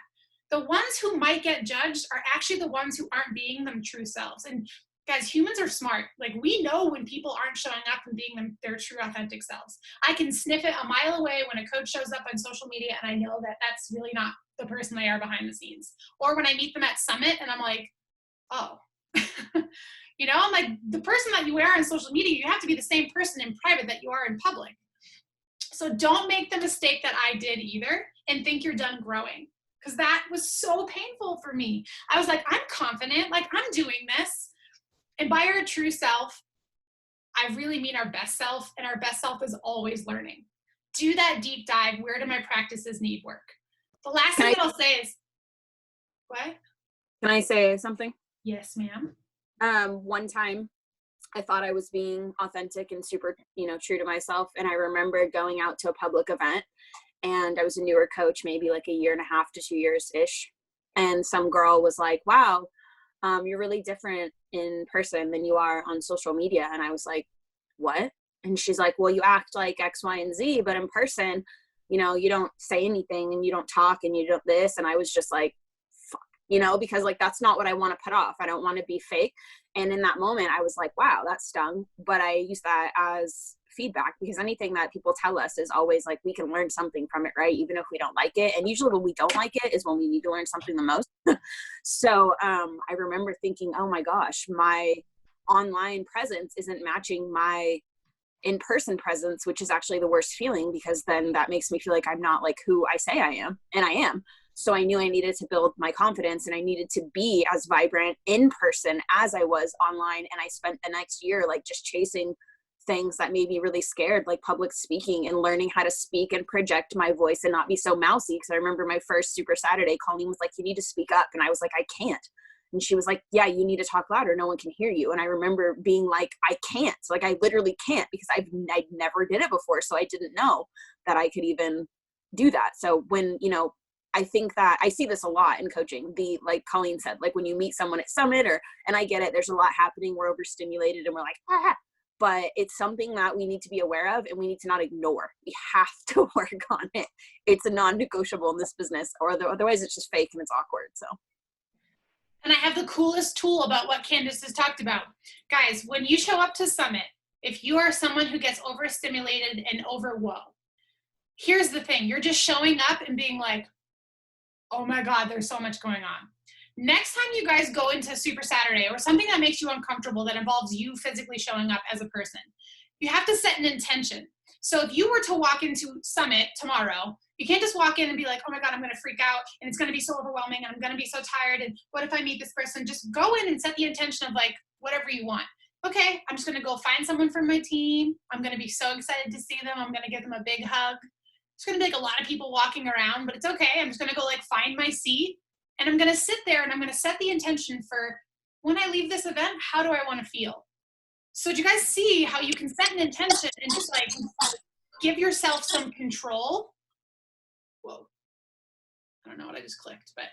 The ones who might get judged are actually the ones who aren't being them true selves. And guys, humans are smart. Like, we know when people aren't showing up and being their true authentic selves. I can sniff it a mile away when a coach shows up on social media and I know that that's really not the person they are behind the scenes. Or when I meet them at Summit and I'm like, oh. I'm like, the person that you are on social media, you have to be the same person in private that you are in public. So don't make the mistake that I did either and think you're done growing. Because that was so painful for me. I was like, I'm confident, like I'm doing this. And by our true self, I really mean our best self, and our best self is always learning. Do that deep dive. Where do my practices need work? The last thing that I'll say is, what? Can I say something? Yes, ma'am. One time I thought I was being authentic and super, true to myself. And I remember going out to a public event, and I was a newer coach, maybe like 1.5 to 2 years-ish. And some girl was like, wow, you're really different in person than you are on social media. And I was like, what? And she's like, well, you act like X, Y, and Z, but in person, you don't say anything and you don't talk and you don't this. And I was just like, fuck, because like, that's not what I want to put off. I don't want to be fake. And in that moment, I was like, wow, that stung. But I use that as feedback, because anything that people tell us is always like, we can learn something from it, right? Even if we don't like it. And usually when we don't like it is when we need to learn something the most. So I remember thinking, oh my gosh, my online presence isn't matching my in-person presence, which is actually the worst feeling, because then that makes me feel like I'm not like who I say I am, and I am. So I knew I needed to build my confidence, and I needed to be as vibrant in person as I was online. And I spent the next year like just chasing things that made me really scared, like public speaking and learning how to speak and project my voice and not be so mousy. Because I remember my first Super Saturday, Colleen was like, you need to speak up. And I was like, I can't. And she was like, yeah, you need to talk louder. No one can hear you. And I remember being like, I can't. Like, I literally can't, because I never did it before. So I didn't know that I could even do that. So when, you know, I think that I see this a lot in coaching, like Colleen said, like when you meet someone at Summit and I get it, there's a lot happening. We're overstimulated and we're like, ah, but it's something that we need to be aware of and we need to not ignore. We have to work on it. It's a non-negotiable in this business, or otherwise it's just fake and it's awkward. So. And I have the coolest tool about what Candace has talked about. Guys, when you show up to Summit, if you are someone who gets overstimulated and overwhelmed, here's the thing. You're just showing up and being like, oh my God, there's so much going on. Next time you guys go into Super Saturday or something that makes you uncomfortable that involves you physically showing up as a person, you have to set an intention. So if you were to walk into Summit tomorrow, you can't just walk in and be like, oh my God, I'm going to freak out and it's going to be so overwhelming and I'm going to be so tired and what if I meet this person? Just go in and set the intention of like whatever you want. Okay, I'm just going to go find someone from my team. I'm going to be so excited to see them. I'm going to give them a big hug. It's going to be like a lot of people walking around, but it's okay. I'm just going to go like find my seat and I'm going to sit there and I'm going to set the intention for when I leave this event, how do I want to feel? So do you guys see how you can set an intention and just like give yourself some control? Whoa. I don't know what I just clicked, but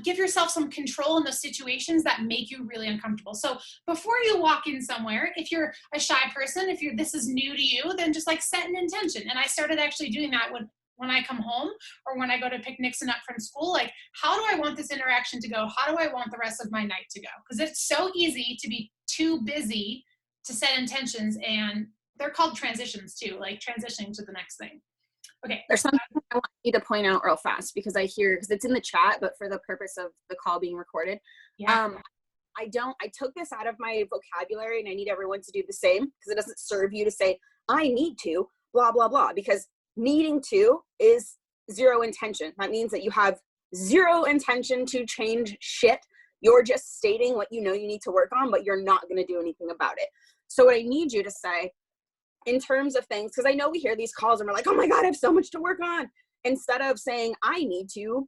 give yourself some control in those situations that make you really uncomfortable. So before you walk in somewhere, if you're a shy person, if this is new to you, then just like set an intention. And I started actually doing that when I come home or when I go to pick Nixon up from school, like, how do I want this interaction to go? How do I want the rest of my night to go? Because it's so easy to be too busy to set intentions, and they're called transitions too, like transitioning to the next thing. Okay. There's something I want you to point out real fast because because it's in the chat, but for the purpose of the call being recorded. Yeah. I took this out of my vocabulary and I need everyone to do the same because it doesn't serve you to say, I need to, blah, blah, blah, because needing to is zero intention. That means that you have zero intention to change shit. You're just stating what you know you need to work on, but you're not going to do anything about it. So what I need you to say in terms of things, because I know we hear these calls and we're like, oh my God, I have so much to work on. Instead of saying, I need to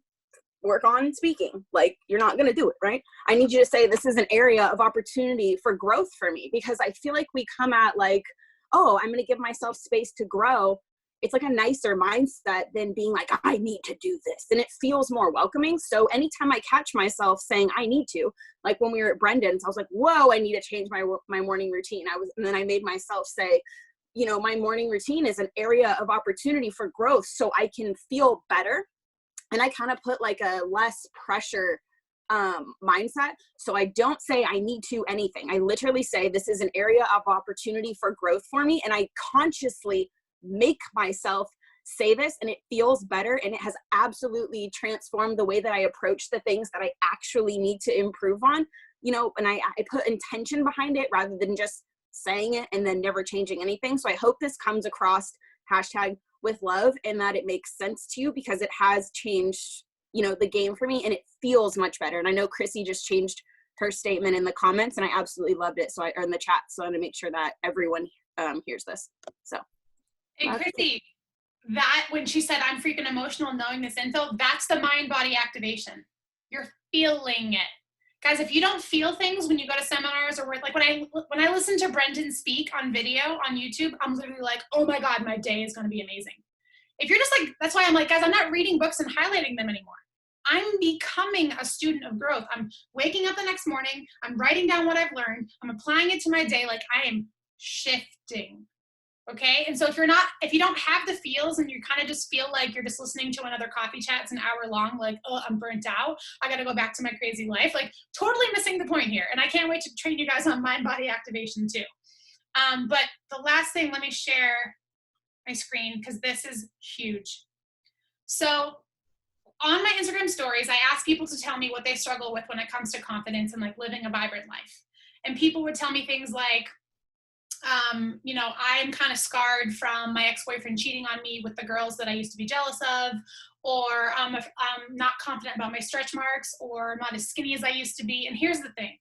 work on speaking, like you're not going to do it, right? I need you to say, this is an area of opportunity for growth for me, because I feel like we come at like, oh, I'm going to give myself space to grow. It's like a nicer mindset than being like, I need to do this. And it feels more welcoming. So anytime I catch myself saying I need to, like when we were at Brendan's, I was like, whoa, I need to change my morning routine. And then I made myself say, you know, my morning routine is an area of opportunity for growth so I can feel better. And I kind of put like a less pressure mindset. So I don't say I need to anything. I literally say this is an area of opportunity for growth for me. And I consciously make myself say this, and it feels better. And it has absolutely transformed the way that I approach the things that I actually need to improve on, you know, and I put intention behind it rather than just saying it and then never changing anything. So I hope this comes across #with love and that it makes sense to you, because it has changed, you know, the game for me, and it feels much better. And I know Chrissy just changed her statement in the comments and I absolutely loved it. Or in the chat. So I want to make sure that everyone hears this. So. And Chrissy, that when she said, I'm freaking emotional knowing this info, that's the mind-body activation. You're feeling it. Guys, if you don't feel things when you go to seminars or like when I listen to Brendan speak on video on YouTube, I'm literally like, oh my God, my day is going to be amazing. If you're just like, that's why I'm like, guys, I'm not reading books and highlighting them anymore. I'm becoming a student of growth. I'm waking up the next morning. I'm writing down what I've learned. I'm applying it to my day. Like I am shifting. Okay. And so if you don't have the feels and you kind of just feel like you're just listening to another coffee chat, it's an hour long, like, oh, I'm burnt out, I got to go back to my crazy life, like totally missing the point here. And I can't wait to train you guys on mind body activation too. But the last thing, let me share my screen because this is huge. So on my Instagram stories, I ask people to tell me what they struggle with when it comes to confidence and like living a vibrant life. And people would tell me things like, you know, I'm kind of scarred from my ex-boyfriend cheating on me with the girls that I used to be jealous of, or I'm not confident about my stretch marks, or I'm not as skinny as I used to be. And here's the thing.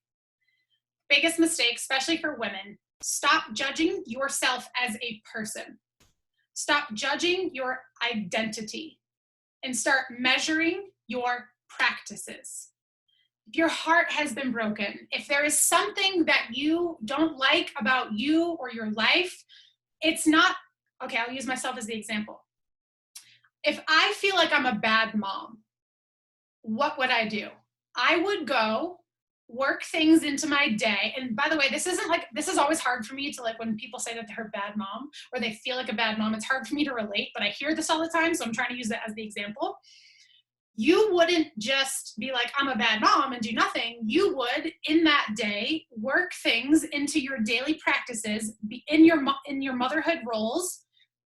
Biggest mistake, especially for women, stop judging yourself as a person. Stop judging your identity and start measuring your practices. If your heart has been broken, if there is something that you don't like about you or your life, it's not, okay, I'll use myself as the example. if I feel like I'm a bad mom, what would I do? I would go work things into my day. And by the way, this is always hard for me to, like, when people say that they're a bad mom or they feel like a bad mom, it's hard for me to relate, but I hear this all the time. So I'm trying to use it as the example. You wouldn't just be like, I'm a bad mom and do nothing. You would, in that day, work things into your daily practices in your motherhood roles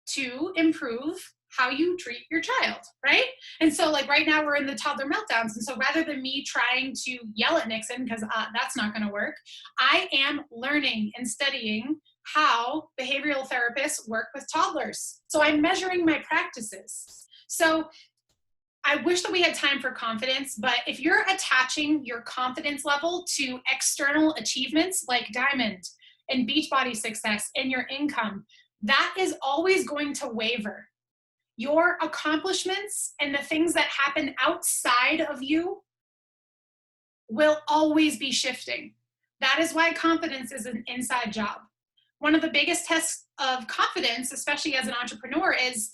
to improve how you treat your child, right? And so, like, right now we're in the toddler meltdowns. And so rather than me trying to yell at Nixon, because that's not going to work, I am learning and studying how behavioral therapists work with toddlers. So I'm measuring my practices. So I wish that we had time for confidence, but if you're attaching your confidence level to external achievements like Diamond and Beachbody success and your income, that is always going to waver. Your accomplishments and the things that happen outside of you will always be shifting. That is why confidence is an inside job. One of the biggest tests of confidence, especially as an entrepreneur, is,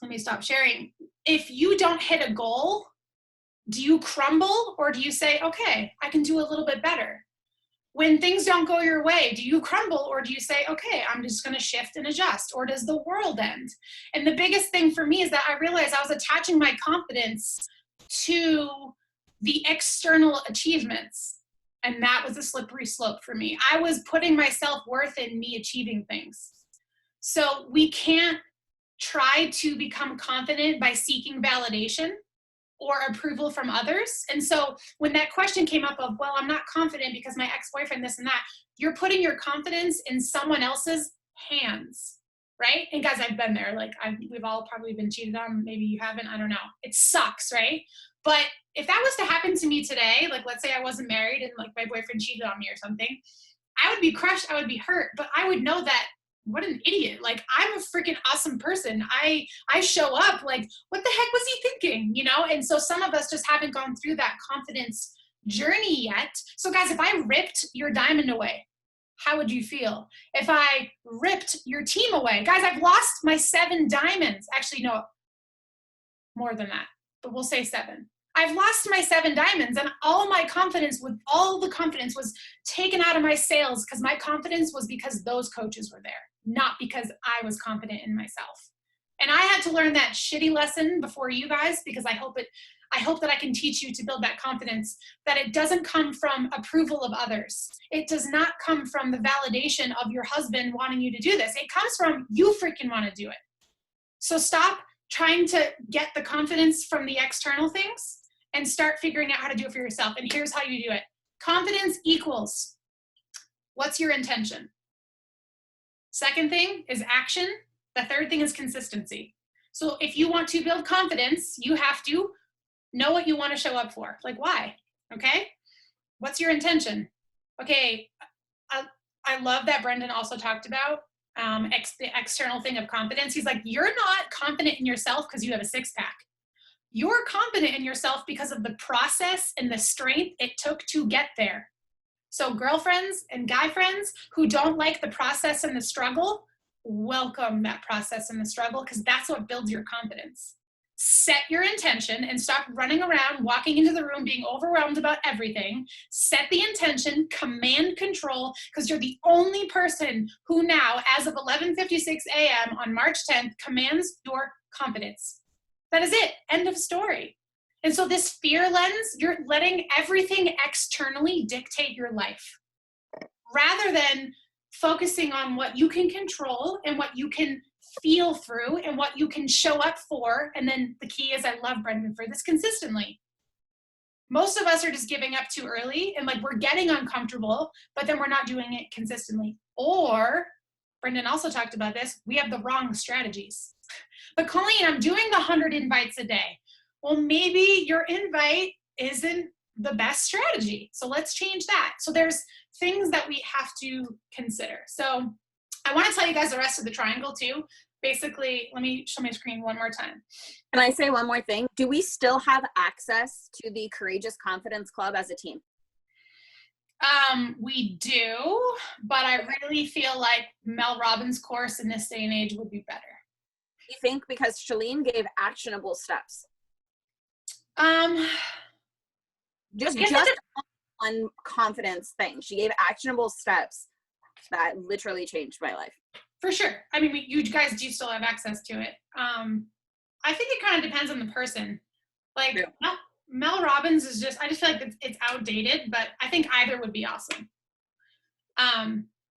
let me stop sharing. If you don't hit a goal, do you crumble or do you say, okay, I can do a little bit better? When things don't go your way, do you crumble or do you say, okay, I'm just going to shift and adjust? Or does the world end? And the biggest thing for me is that I realized I was attaching my confidence to the external achievements. And that was a slippery slope for me. I was putting my self-worth in me achieving things. So we can't try to become confident by seeking validation or approval from others. And so when that question came up of, well, I'm not confident because my ex-boyfriend, this and that, you're putting your confidence in someone else's hands, right? And guys, I've been there. Like, we've all probably been cheated on. Maybe you haven't, I don't know. It sucks, right? But if that was to happen to me today, like, let's say I wasn't married and, like, my boyfriend cheated on me or something, I would be crushed, I would be hurt, but I would know that, what an idiot. Like, I'm a freaking awesome person. I show up, like, what the heck was he thinking, you know? And so some of us just haven't gone through that confidence journey yet. So guys, if I ripped your diamond away, how would you feel? If I ripped your team away, guys, I've lost my 7 diamonds. Actually, no, more than that, but we'll say 7. I've lost my 7 diamonds, and all the confidence was taken out of my sales because my confidence was because those coaches were there, not because I was confident in myself. And I had to learn that shitty lesson before you guys, because I hope that I can teach you to build that confidence, that it doesn't come from approval of others. It does not come from the validation of your husband wanting you to do this. It comes from you freaking want to do it. So stop trying to get the confidence from the external things and start figuring out how to do it for yourself. And here's how you do it. Confidence equals, what's your intention? Second thing is action. The third thing is consistency. So if you want to build confidence, you have to know what you want to show up for. Like, why? Okay? What's your intention? Okay, I love that Brendan also talked about the external thing of confidence. He's like, you're not confident in yourself because you have a 6-pack. You're confident in yourself because of the process and the strength it took to get there. So girlfriends and guy friends who don't like the process and the struggle, welcome that process and the struggle, because that's what builds your confidence. Set your intention and stop running around, walking into the room, being overwhelmed about everything. Set the intention, command control, because you're the only person who now, as of 11:56 a.m. on March 10th, commands your confidence. That is it. End of story. And so this fear lens, you're letting everything externally dictate your life rather than focusing on what you can control and what you can feel through and what you can show up for. And then the key is, I love Brendan for this, consistently. Most of us are just giving up too early and, like, we're getting uncomfortable, but then we're not doing it consistently. Or Brendan also talked about this, we have the wrong strategies. But Colleen, I'm doing the 100 invites a day. Well, maybe your invite isn't the best strategy. So let's change that. So there's things that we have to consider. So I want to tell you guys the rest of the triangle too. Basically, let me show my screen one more time. Can I say one more thing? Do we still have access to the Courageous Confidence Club as a team? We do, but I really feel like Mel Robbins' course in this day and age would be better. You think because Shalene gave actionable steps. I Just guess it on confidence thing. She gave actionable steps that literally changed my life. For sure. I mean, you guys do still have access to it. I think it kind of depends on the person. Like Yeah. Mel Robbins is just, I just feel like it's outdated, but I think either would be awesome.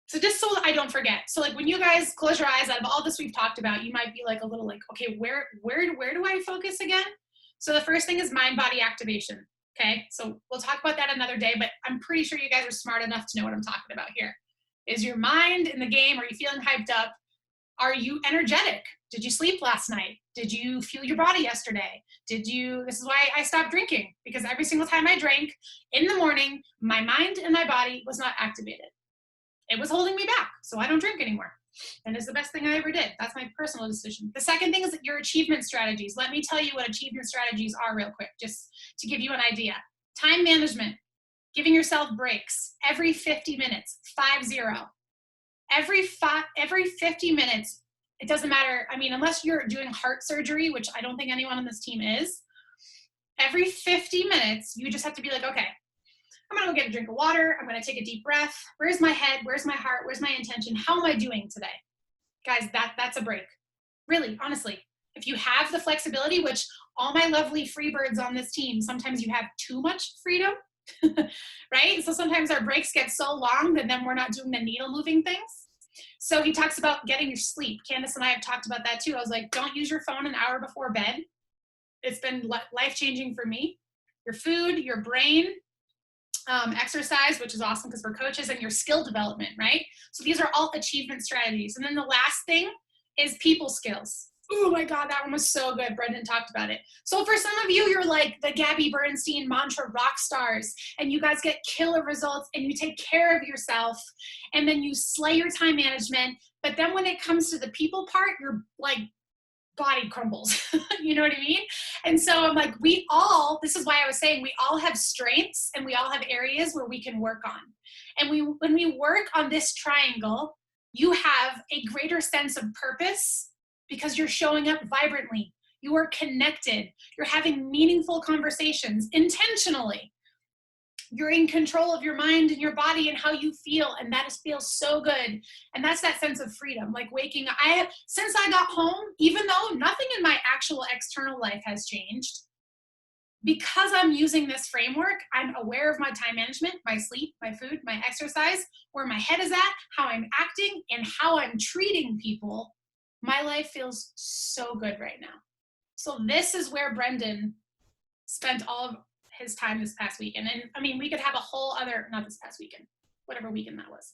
So just so I don't forget. So like when you guys close your eyes, out of all this we've talked about, you might be like a little like, okay, where do I focus again? So the first thing is mind-body activation. Okay. So we'll talk about that another day, but I'm pretty sure you guys are smart enough to know what I'm talking about here. Is your mind in the game? Are you feeling hyped up? Are you energetic? Did you sleep last night? Did you feel your body yesterday? This is why I stopped drinking, because every single time I drank in the morning, my mind and my body was not activated. It was holding me back, so I don't drink anymore. And it's the best thing I ever did. That's my personal decision. The second thing is your achievement strategies. Let me tell you what achievement strategies are real quick, just to give you an idea. Time management, giving yourself breaks every 50 minutes, 50. Every 50 minutes, it doesn't matter. I mean, unless you're doing heart surgery, which I don't think anyone on this team is, every 50 minutes, you just have to be like, okay, I'm going to go get a drink of water. I'm going to take a deep breath. Where's my head? Where's my heart? Where's my intention? How am I doing today? Guys, that's a break. Really, honestly. If you have the flexibility, which all my lovely free birds on this team, sometimes you have too much freedom, right? So sometimes our breaks get so long that then we're not doing the needle moving things. So he talks about getting your sleep. Candace and I have talked about that too. I was like, don't use your phone an hour before bed. It's been life-changing for me. Your food, your brain, exercise, which is awesome because we're coaches, and your skill development, right? So these are all achievement strategies. And then the last thing is people skills. Oh my God, that one was so good. Brendan talked about it. So for some of you, you're like the Gabby Bernstein mantra rock stars, and you guys get killer results and you take care of yourself and then you slay your time management. But then when it comes to the people part, you're like, body crumbles. You know what I mean? And so I'm like, this is why I was saying we all have strengths and we all have areas where we can work on. And when we work on this triangle, you have a greater sense of purpose because you're showing up vibrantly. You are connected. You're having meaningful conversations intentionally. You're in control of your mind and your body and how you feel, and that feels so good. And that's that sense of freedom, like waking up. Since I got home, even though nothing in my actual external life has changed, because I'm using this framework, I'm aware of my time management, my sleep, my food, my exercise, where my head is at, how I'm acting, and how I'm treating people. My life feels so good right now. So this is where Brendan spent all of his time this past weekend. And I mean, we could have a whole other, not this past weekend, whatever weekend that was.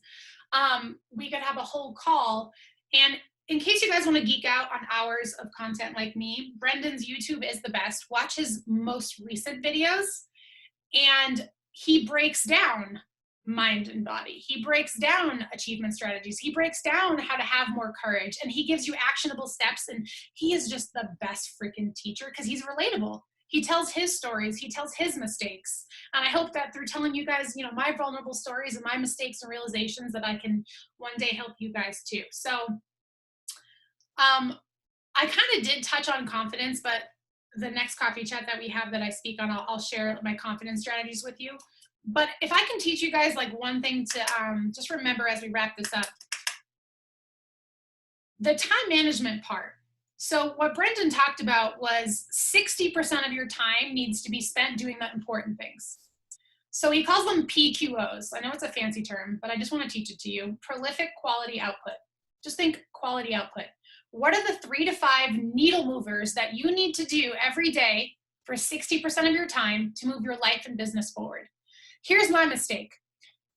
We could have a whole call. And in case you guys want to geek out on hours of content like me, Brendan's YouTube is the best. Watch his most recent videos. And he breaks down mind and body. He breaks down achievement strategies. He breaks down how to have more courage. And he gives you actionable steps. And he is just the best freaking teacher because he's relatable. He tells his stories. He tells his mistakes. And I hope that through telling you guys, my vulnerable stories and my mistakes and realizations that I can one day help you guys too. So I kind of did touch on confidence, but the next coffee chat that we have that I speak on, I'll share my confidence strategies with you. But if I can teach you guys like one thing to just remember as we wrap this up, the time management part. So what Brendan talked about was 60% of your time needs to be spent doing the important things. So he calls them PQOs. I know it's a fancy term, but I just want to teach it to you. Prolific quality output. Just think quality output. What are the 3 to 5 needle movers that you need to do every day for 60% of your time to move your life and business forward? Here's my mistake.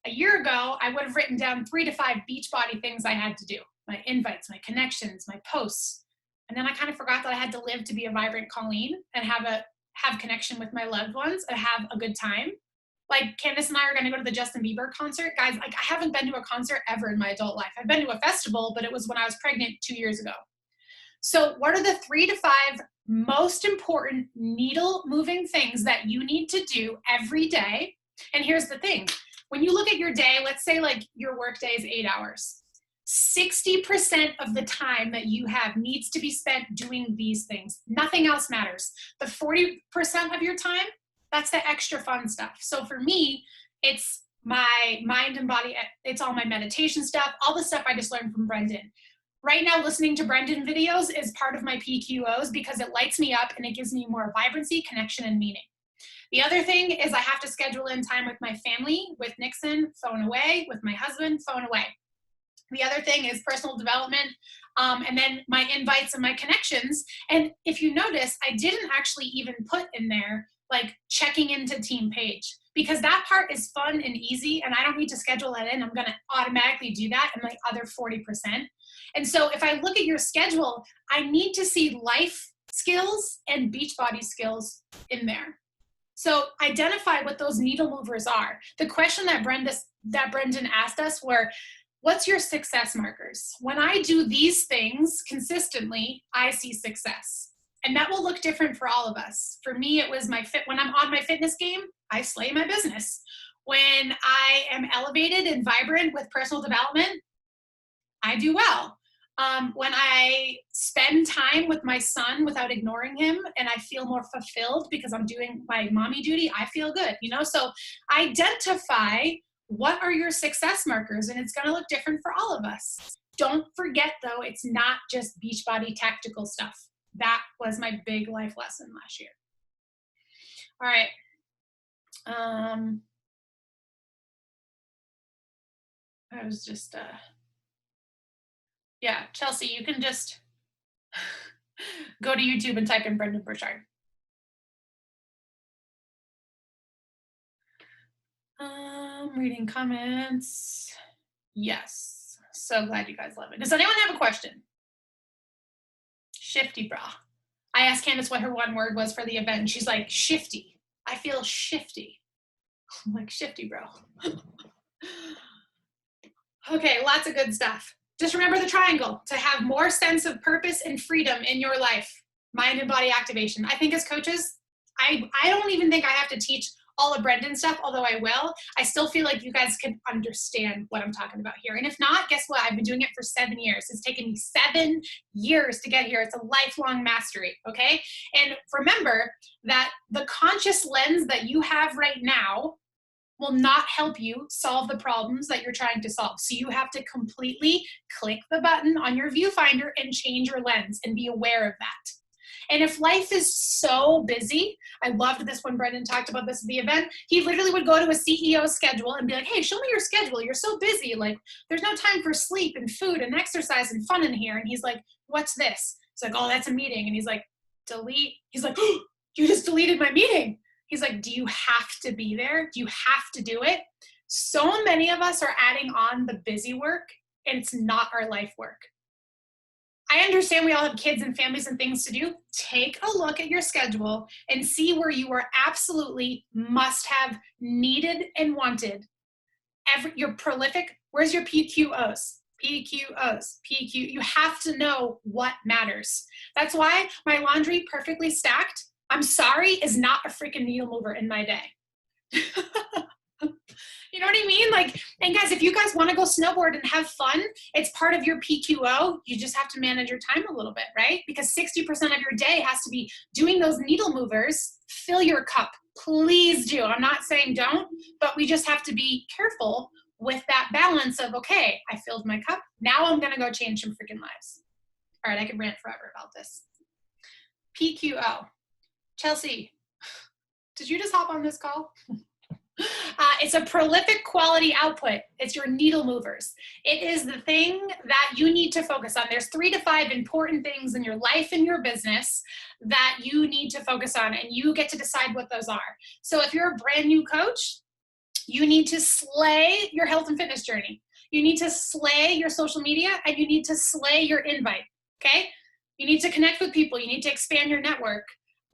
A year ago, I would have written down 3 to 5 Beachbody things I had to do. My invites, my connections, my posts. And then I kind of forgot that I had to live to be a vibrant Colleen and have connection with my loved ones and have a good time. Like Candace and I are going to go to the Justin Bieber concert. Guys, like I haven't been to a concert ever in my adult life. I've been to a festival, but it was when I was pregnant 2 years ago. So what are the 3 to 5 most important needle moving things that you need to do every day? And here's the thing. When you look at your day, let's say like your work day is 8 hours. 60% of the time that you have needs to be spent doing these things. Nothing else matters. The 40% of your time, that's the extra fun stuff. So for me, it's my mind and body, it's all my meditation stuff, all the stuff I just learned from Brendan. Right now, listening to Brendan videos is part of my PQOs because it lights me up and it gives me more vibrancy, connection, and meaning. The other thing is I have to schedule in time with my family, with Nixon, phone away, with my husband, phone away. The other thing is personal development, and then my invites and my connections. And if you notice, I didn't actually even put in there like checking into Team Page, because that part is fun and easy and I don't need to schedule that in. I'm going to automatically do that in my other 40%. And so if I look at your schedule, I need to see life skills and Beachbody skills in there. So identify what those needle movers are. The question that Brendan asked us were, what's your success markers? When I do these things consistently, I see success. And that will look different for all of us. For me, it was when I'm on my fitness game, I slay my business. When I am elevated and vibrant with personal development, I do well. When I spend time with my son without ignoring him and I feel more fulfilled because I'm doing my mommy duty, I feel good, So identify what are your success markers, and it's going to look different for all of us. Don't forget, though, it's not just Beachbody tactical stuff. That was my big life lesson last year. All right. I was just, yeah, Chelsea, you can just go to YouTube and type in Brendan Burchard. Reading comments. Yes. So glad you guys love it. Does anyone have a question? Shifty bra. I asked Candace what her one word was for the event, and she's like, shifty. I feel shifty. I'm like, shifty, bro. Okay, lots of good stuff. Just remember the triangle to have more sense of purpose and freedom in your life. Mind and body activation. I think as coaches, I don't even think I have to teach all of Brendan's stuff, although I will. I still feel like you guys can understand what I'm talking about here. And if not, guess what? I've been doing it for 7 years. It's taken me 7 years to get here. It's a lifelong mastery, okay? And remember that the conscious lens that you have right now will not help you solve the problems that you're trying to solve. So you have to completely click the button on your viewfinder and change your lens and be aware of that. And if life is so busy, I loved this when Brendan talked about this at the event, he literally would go to a CEO schedule and be like, hey, show me your schedule. You're so busy. Like, there's no time for sleep and food and exercise and fun in here. And he's like, what's this? It's like, oh, that's a meeting. And he's like, delete. He's like, oh, you just deleted my meeting. He's like, do you have to be there? Do you have to do it? So many of us are adding on the busy work, and it's not our life work. I understand we all have kids and families and things to do. Take a look at your schedule and see where you are absolutely must have, needed, and wanted. You're prolific. Where's your PQOs? PQOs, PQ. You have to know what matters. That's why my laundry perfectly stacked, I'm sorry, is not a freaking needle mover in my day. You know what I mean? Like, and guys, if you guys want to go snowboard and have fun, it's part of your PQO. You just have to manage your time a little bit, right? Because 60% of your day has to be doing those needle movers. Fill your cup. Please do. I'm not saying don't, but we just have to be careful with that balance of, okay, I filled my cup. Now I'm going to go change some freaking lives. All right, I could rant forever about this. PQO. Chelsea, did you just hop on this call? It's a prolific quality output. It's your needle movers. It is the thing that you need to focus on. There's 3 to 5 important things in your life and your business that you need to focus on, and you get to decide what those are. So if you're a brand new coach, you need to slay your health and fitness journey. You need to slay your social media, and you need to slay your invite, okay? You need to connect with people. You need to expand your network.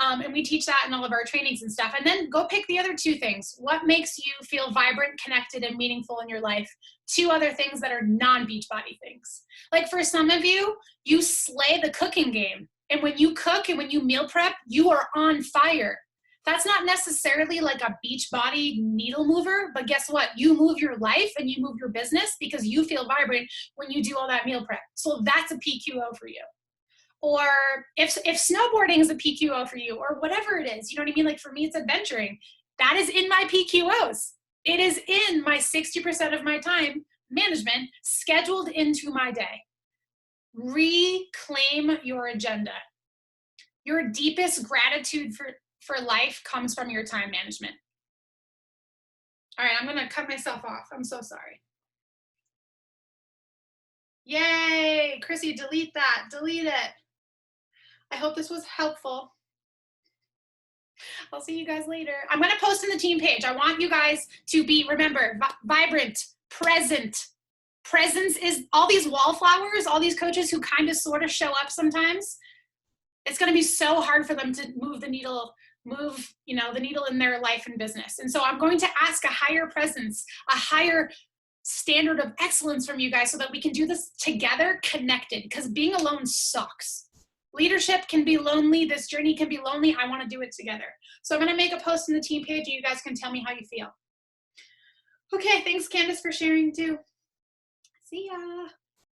And we teach that in all of our trainings and stuff. And then go pick the other 2 things. What makes you feel vibrant, connected, and meaningful in your life? 2 other things that are non-Beachbody things. Like for some of you, you slay the cooking game. And when you cook and when you meal prep, you are on fire. That's not necessarily like a beach body needle mover, but guess what? You move your life and you move your business because you feel vibrant when you do all that meal prep. So that's a PQO for you. Or if snowboarding is a PQO for you, or whatever it is, you know what I mean? Like for me, it's adventuring. That is in my PQOs. It is in my 60% of my time management scheduled into my day. Reclaim your agenda. Your deepest gratitude for life comes from your time management. All right, I'm going to cut myself off. I'm so sorry. Yay, Chrissy, delete that. Delete it. I hope this was helpful. I'll see you guys later. I'm going to post in the team page. I want you guys to be, remember, vibrant, present. Presence is all these wallflowers, all these coaches who kind of sort of show up sometimes. It's going to be so hard for them to move the needle, the needle in their life and business. And so I'm going to ask a higher presence, a higher standard of excellence from you guys so that we can do this together, connected, because being alone sucks. Leadership can be lonely. This journey can be lonely. I want to do it together. So I'm going to make a post in the team page and you guys can tell me how you feel. Okay, thanks Candace for sharing too. See ya.